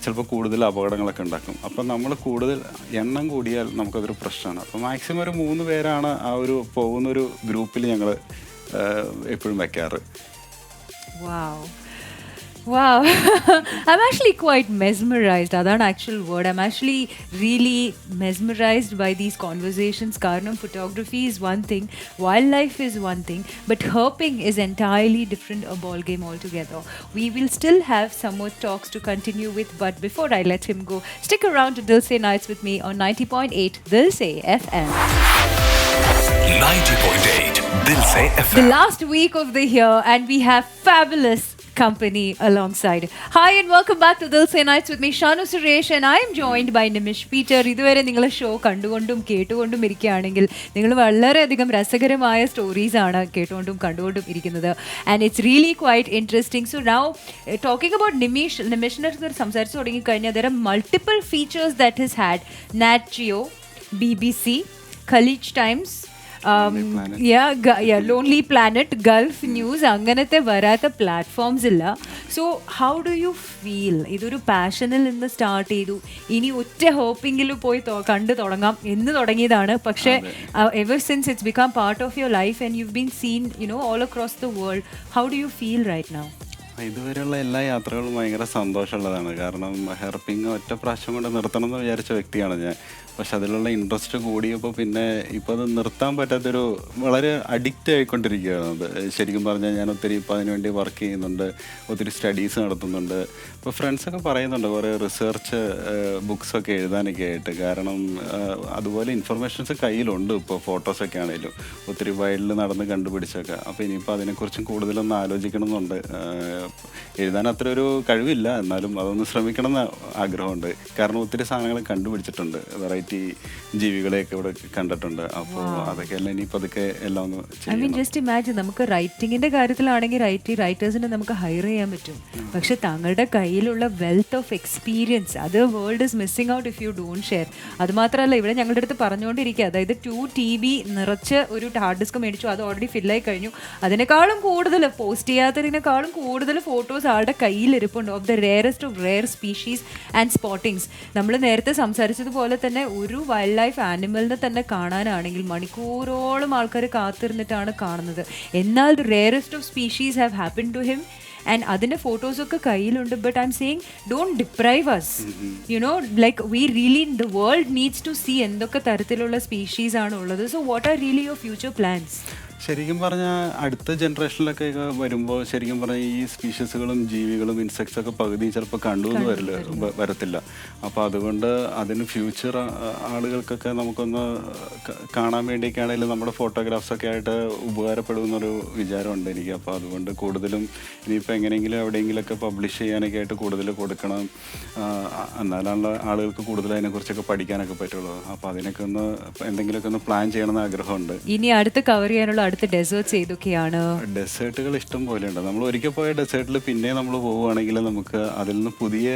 ചിലപ്പോൾ കൂടുതൽ അപകടങ്ങളൊക്കെ ഉണ്ടാക്കും. അപ്പം നമ്മൾ കൂടുതൽ എണ്ണം കൂടിയാൽ നമുക്കതൊരു പ്രശ്നമാണ്. അപ്പോൾ മാക്സിമം ഒരു 3 പേരാണ് ആ ഒരു പോകുന്നൊരു ഗ്രൂപ്പിൽ ഞങ്ങൾ എപ്പോഴും വയ്ക്കാറ്. Wow. I'm actually quite mesmerized. That's the actual word. I'm actually really mesmerized by these conversations. Karnam, photography is one thing, wildlife is one thing, but herping is entirely different, a ball game altogether. We will still have some more talks to continue with, but before I let him go, stick around to Dilse Nights with me on 90.8 Dilse FM. 90.8 Dilse FM. The last week of the year, and we have fabulous company alongside. Hi and welcome back to Dilse Nights with me, Shanu Suresh, and I am joined by Nimish Peter. ഇതുവരെ നിങ്ങൾ ഷോ കണ്ടുകൊണ്ടും കേട്ടുകൊണ്ടും ഇരിക്കുകയാണെങ്കിൽ നിങ്ങൾ വളരെയധികം രസകരമായ സ്റ്റോറീസ് ആണ് കേട്ടുകൊണ്ടും കണ്ടുകൊണ്ടും ഇരിക്കുന്നത്. And it's really quite interesting. So now talking about നിമിഷിനെ സംസാരിച്ചു തുടങ്ങിക്കഴിഞ്ഞാൽ there are multiple features that has had Nat Geo, BBC, Khaleej Times, Lonely Planet, Gulf News, അങ്ങനത്തെ വരാത്ത പ്ലാറ്റ്ഫോംസ് ഇല്ല. So how do you feel? ഇതൊരു പാഷനിൽ നിന്ന് സ്റ്റാർട്ട് ചെയ്തു, ഇനി ഒറ്റ ഹോപ്പിങ്ങിൽ പോയി കണ്ടു തുടങ്ങാം എന്ന് തുടങ്ങിയതാണ്. പക്ഷേ ever since it's become part of your life and you been seen all across the world. How do you feel right now? ഇതുവരെയുള്ള എല്ലാ യാത്രകളും ഭയങ്കര സന്തോഷമുള്ളതാണ്. കാരണം ഹെർപ്പിംഗ് ഒറ്റ പ്രാവശ്യം കൊണ്ട് നിർത്തണം എന്ന് വിചാരിച്ച വ്യക്തിയാണ് ഞാൻ. പക്ഷെ അതിലുള്ള ഇൻട്രസ്റ്റ് കൂടിയപ്പോൾ പിന്നെ ഇപ്പോൾ അത് നിർത്താൻ പറ്റാത്തൊരു വളരെ അഡിക്റ്റ് ആയിക്കൊണ്ടിരിക്കുകയാണ്. അത് ശരിക്കും പറഞ്ഞാൽ ഞാൻ ഒത്തിരി ഇപ്പോൾ അതിനുവേണ്ടി വർക്ക് ചെയ്യുന്നുണ്ട്, ഒത്തിരി സ്റ്റഡീസ് നടത്തുന്നുണ്ട്. ഇപ്പോൾ ഫ്രണ്ട്സൊക്കെ പറയുന്നുണ്ട് കുറേ റിസർച്ച് ബുക്സൊക്കെ എഴുതാനൊക്കെ ആയിട്ട്. കാരണം അതുപോലെ ഇൻഫർമേഷൻസ് കയ്യിലുണ്ട്. ഇപ്പോൾ ഫോട്ടോസൊക്കെ ആണെങ്കിലും ഒത്തിരി വൈൽഡിൽ നടന്ന് കണ്ടുപിടിച്ചൊക്കെ. അപ്പോൾ ഇനിയിപ്പോൾ അതിനെക്കുറിച്ചും കൂടുതലൊന്ന് ആലോചിക്കണം എന്നുണ്ട്. എഴുതാൻ അത്ര ഒരു കഴിവില്ല, എന്നാലും അതൊന്ന് ശ്രമിക്കണം എന്ന് ആഗ്രഹമുണ്ട്. കാരണം ഒത്തിരി സാധനങ്ങൾ കണ്ടുപിടിച്ചിട്ടുണ്ട്, വെറൈറ്റി ജീവികളെയൊക്കെ ഇവിടെ കണ്ടിട്ടുണ്ട്. അപ്പോൾ അതൊക്കെ എല്ലാം ഇനി പതുക്കെ എല്ലാം ഒന്ന് ഐ മീൻ ജസ്റ്റ് ഇമാജിൻ, നമുക്ക് റൈറ്റിങ്ങിന്റെ കാര്യത്തിലാണെങ്കിൽ റൈറ്റേഴ്സിനെ നമുക്ക് ഹയർ ചെയ്യാൻ പറ്റും. പക്ഷെ താങ്കളുടെ കയ്യിലുള്ള വെൽത്ത് ഓഫ് എക്സ്പീരിയൻസ്, അത് world is missing out if you don't share. അത് മാത്രമല്ല, ഇവിടെ ഞങ്ങളുടെ അടുത്ത് പറഞ്ഞുകൊണ്ടിരിക്കുക, അതായത് 2 TB നിറച്ച് ഒരു ഹാർഡ് ഡിസ്ക് മേടിച്ചു, അത് ഓൾറെഡി ഫില്ലായി കഴിഞ്ഞു. അതിനേക്കാളും കൂടുതൽ, പോസ്റ്റ് ചെയ്യാത്തതിനേക്കാളും കൂടുതൽ ഫോട്ടോസ് ആളുടെ കയ്യിലിരിപ്പുണ്ട് of the rarest of rare species and spottings. നമ്മൾ നേരത്തെ സംസാരിച്ചതുപോലെ തന്നെ ഒരു വൈൽഡ് ലൈഫ് ആനിമലിനെ തന്നെ കാണാനാണെങ്കിൽ മണിക്കൂറോളം ആൾക്കാർ കാത്തിരുന്നിട്ടാണ് കാണുന്നത്. എന്നാൽ the rarest of species have happen to him and അതിൻ്റെ ഫോട്ടോസൊക്കെ കയ്യിലുണ്ട്. But I'm saying don't deprive us, you know, like we really the world needs to see എന്തൊക്കെ തരത്തിലുള്ള സ്പീഷീസ് ആണ് ഉള്ളത്. So what are really your future plans? ശരിക്കും പറഞ്ഞാൽ അടുത്ത ജനറേഷനിലൊക്കെ വരുമ്പോൾ ശരിക്കും പറഞ്ഞാൽ ഈ സ്പീഷീസുകളും ജീവികളും ഇൻസെക്ട്സ് ഒക്കെ പകുതി ചിലപ്പോൾ വരത്തില്ല. അപ്പോൾ അതുകൊണ്ട് അതിന് ഫ്യൂച്ചർ ആളുകൾക്കൊക്കെ നമുക്കൊന്ന് കാണാൻ വേണ്ടിയൊക്കെയാണെങ്കിലും നമ്മുടെ ഫോട്ടോഗ്രാഫ്സൊക്കെ ആയിട്ട് ഉപകാരപ്പെടുമെന്നൊരു വിചാരമുണ്ട് എനിക്ക്. അപ്പോൾ അതുകൊണ്ട് കൂടുതലും ഇനിയിപ്പോൾ എങ്ങനെയെങ്കിലും എവിടെയെങ്കിലുമൊക്കെ പബ്ലിഷ് ചെയ്യാനൊക്കെ ആയിട്ട് കൂടുതൽ കൊടുക്കണം, എന്നാലാണ് ആളുകൾക്ക് കൂടുതൽ അതിനെക്കുറിച്ചൊക്കെ പഠിക്കാനൊക്കെ പറ്റുള്ളൂ. അപ്പോൾ അതിനൊക്കെ ഒന്ന് എന്തെങ്കിലുമൊക്കെ ഒന്ന് പ്ലാൻ ചെയ്യണമെന്ന് ആഗ്രഹമുണ്ട്. ഇനി അടുത്ത് കവർ ചെയ്യാനുള്ള അടുത്ത ഡെസേർട്ട്സ് ഏതൊക്കെയാണ്? ഡെസേർട്ടുകൾ ഇഷ്ടം പോലെയുണ്ട്. നമ്മൾ ഒരിക്കൽ പോയ ഡെസേർട്ടിൽ പിന്നെ നമ്മൾ പോവുകയാണെങ്കിൽ നമുക്ക് അതിൽ നിന്ന് പുതിയ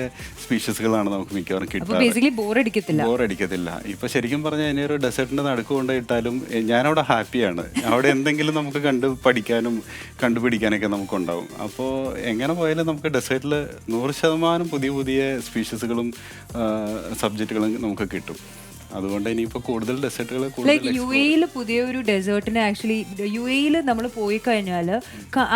സ്പീഷീസുകളാണ് നമുക്ക് മിക്കവാറും കിട്ടുക. ബോറടിക്കത്തില്ല. ഇപ്പൊ ശരിക്കും പറഞ്ഞാൽ ഇനി ഒരു ഡെസേർട്ടിന്റെ നടുക്ക് കൊണ്ടിട്ടാലും ഞാനവിടെ ഹാപ്പിയാണ്. അവിടെ എന്തെങ്കിലും നമുക്ക് പഠിക്കാനും കണ്ടുപിടിക്കാനൊക്കെ നമുക്കുണ്ടാവും. അപ്പോൾ എങ്ങനെ പോയാലും നമുക്ക് ഡെസേർട്ടിൽ 100% പുതിയ സ്പീഷീസുകളും സബ്ജക്റ്റുകളും നമുക്ക് കിട്ടും. അതുകൊണ്ട് ഇനിയിപ്പോൾ കൂടുതൽ ഡെസേർട്ടുകൾ ലൈക്ക് UAE പുതിയൊരു ഡെസേർട്ടിന് ആക്ച്വലി UAE നമ്മൾ പോയി കഴിഞ്ഞാൽ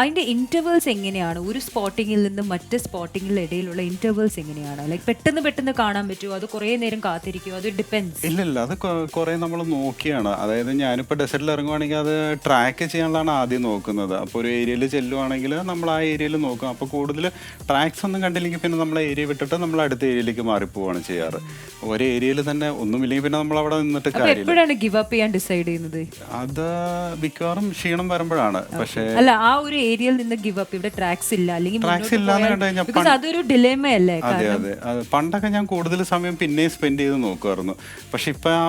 അതിൻ്റെ ഇൻ്റർവെൽസ് എങ്ങനെയാണ്? ഒരു സ്പോട്ടിങ്ങിൽ നിന്ന് മറ്റ് സ്പോട്ടിങ്ങിൽ ഇടയിലുള്ള ഇൻ്റർവെൽസ് എങ്ങനെയാണ്? ലൈക്ക് പെട്ടെന്ന് കാണാൻ പറ്റുമോ, അത് കുറേ നേരം കാത്തിരിക്കുമോ? അത് ഡിപ്പെൻസ്. ഇല്ല, അത് കുറേ നമ്മൾ നോക്കിയാണ്. അതായത് ഞാനിപ്പോൾ ഡെസേർട്ടിൽ ഇറങ്ങുവാണെങ്കിൽ അത് ട്രാക്ക് ചെയ്യാനുള്ളതാണ് ആദ്യം നോക്കുന്നത്. അപ്പോൾ ഒരു ഏരിയയിൽ ചെല്ലുവാണെങ്കിൽ നമ്മൾ ആ ഏരിയയിൽ നോക്കും. അപ്പോൾ കൂടുതൽ ട്രാക്സ് ഒന്നും കണ്ടില്ലെങ്കിൽ പിന്നെ നമ്മൾ ഏരിയ വിട്ടിട്ട് നമ്മൾ അടുത്ത ഏരിയയിലേക്ക് മാറിപ്പോവാണ് ചെയ്യാറ്. ഒരു ഏരിയയിൽ തന്നെ ഒന്നുമില്ലെങ്കിൽ പിന്നെ നമ്മൾ അവിടെ നിന്നിട്ട് എപ്പോഴാണ് ഗിവ് അപ്പ് ചെയ്യാൻ ഡിസൈഡ് ചെയ്യുന്നത്? അത് മിക്കവാറും ക്ഷീണം വരുമ്പോഴാണ്. പക്ഷേ അല്ല, ആ ഒരു ഏരിയയിൽ നിന്ന് ഗിവ് അപ്പ്, ഇവിടെ ട്രാക്സ് ഇല്ല അല്ലെങ്കിൽ ട്രാക്സ് ഇല്ലാന്ന് കണ്ടു കഴിഞ്ഞാൽ അതൊരു ഡിലേമയല്ലേ? അതെ. പണ്ടൊക്കെ ഞാൻ കൂടുതൽ സമയം പിന്നെ സ്പെൻഡ് ചെയ്ത് നോക്കുമായിരുന്നു. പക്ഷെ ഇപ്പൊ ആ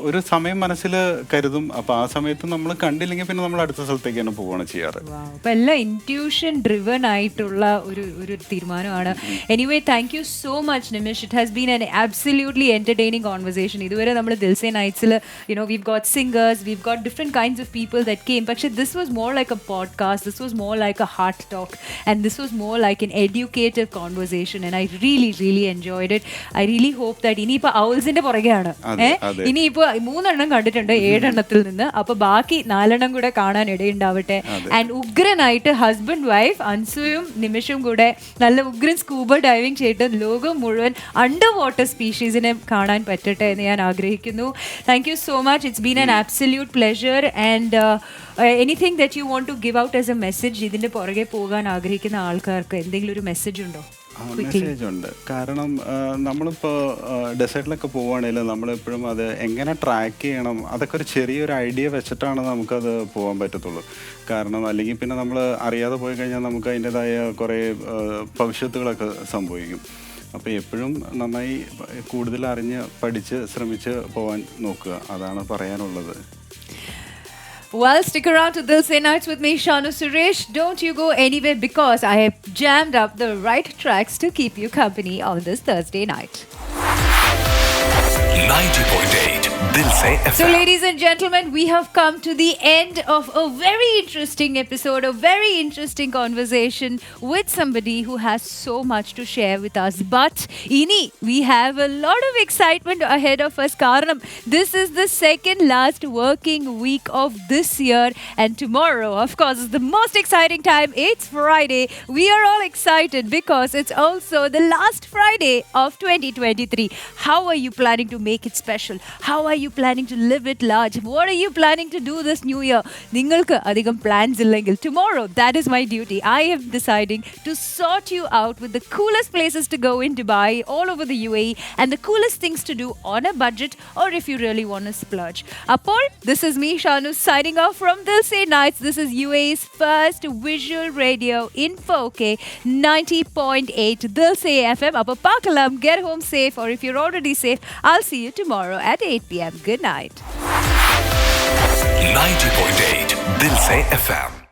ഒരു സമയം മനസ്സിൽ കരുതും. അപ്പൊ ആ സമയത്ത് നമ്മൾ കണ്ടില്ലെങ്കിൽ പിന്നെ നമ്മൾ അടുത്ത സ്ഥലത്തേക്കാണ് പോവുകയാണ് ചെയ്യാറ്. അപ്പൊ എല്ലാം ഇൻറ്റ്യൂഷൻ ഡ്രിവൺ ആയിട്ടുള്ള ഒരു തീരുമാനമാണ്. Anyway, thank you so much Nimish. It has been an absolutely entertaining conversation. ഇതുവരെ നമ്മൾ Dil Se നൈറ്റ്സിൽ we've got singers, we've got different kinds of people that came. പക്ഷേ this was more like a podcast, this was more like a heart talk, and this was more like an educative conversation, and I really enjoyed it. I really hope that ഇനിയിപ്പോൾ ഔൾസിന്റെ പുറകെയാണ്. ഇനിയിപ്പോൾ 3 എണ്ണം കണ്ടിട്ടുണ്ട് 7 എണ്ണത്തിൽ നിന്ന്. അപ്പോൾ ബാക്കി 4 എണ്ണം കൂടെ കാണാൻ ഇടയുണ്ടാവട്ടെ. ആൻഡ് ഉഗ്രനായിട്ട് ഹസ്ബൻഡ് വൈഫ് അൻസുയും നിമിഷും കൂടെ നല്ല ഉഗ്രൻ സ്കൂബ ഡൈവിംഗ് ചെയ്തിട്ട് ലോകം മുഴുവൻ അണ്ടർ വാട്ടർ സ്പീഷീസിനെ കാണാൻ പറ്റട്ടെ എന്ന് ഞാൻ ആഗ്രഹിക്കുന്നു. Thank you so much. It's been an absolute pleasure. And anything that you want to give out as a message, ഇതിൻ്റെ പുറകെ പോകാൻ ആഗ്രഹിക്കുന്ന ആൾക്കാർക്ക് എന്തെങ്കിലും ഒരു മെസ്സേജ് ഉണ്ടോ? മെസ്സേജ് ഉണ്ട്. കാരണം നമ്മളിപ്പോൾ ഡെസേർട്ടിലൊക്കെ പോവുകയാണെങ്കിൽ നമ്മളെപ്പോഴും അത് എങ്ങനെ ട്രാക്ക് ചെയ്യണം, അതൊക്കെ ഒരു ചെറിയൊരു ഐഡിയ വെച്ചിട്ടാണ് നമുക്കത് പോകാൻ പറ്റത്തുള്ളൂ. കാരണം അല്ലെങ്കിൽ പിന്നെ നമ്മൾ അറിയാതെ പോയി കഴിഞ്ഞാൽ നമുക്ക് അതിൻ്റെതായ കുറേ ഭവിഷ്യത്തുകളൊക്കെ സംഭവിക്കും. അപ്പോൾ എപ്പോഴും നന്നായി കൂടുതൽ അറിഞ്ഞ് പഠിച്ച് ശ്രമിച്ച് പോകാൻ നോക്കുക, അതാണ് പറയാനുള്ളത്. Well, stick around to Dilse Nights with me, Shanu Suresh. Don't you go anywhere because I have jammed up the right tracks to keep you company on this Thursday night. 90.8 Dilse FM. So, ladies and gentlemen, we have come to the end of a very interesting episode, a very interesting conversation with somebody who has so much to share with us. But, Ini, we have a lot of excitement ahead of us. Karanam, this is the second last working week of this year. And tomorrow, of course, is the most exciting time. It's Friday. We are all excited because it's also the last Friday of 2023. How are you planning to make it special? How are you planning to live it large? What are you planning to do this new year? നിങ്ങൾക്ക് അധികം plans ഇല്ലെങ്കിൽ, tomorrow, that is my duty. I am deciding to sort you out with the coolest places to go in Dubai, all over the UAE, and the coolest things to do on a budget, or if you really want to splurge. Apol, this is me, Shanu, signing off from Dilse Nights. This is UAE's first visual radio in 4K, 90.8 Dilse FM. Appa Pakalam, get home safe, or if you're already safe, I'll see you tomorrow at 8 p.m. Good night. 90.8 Dilse FM.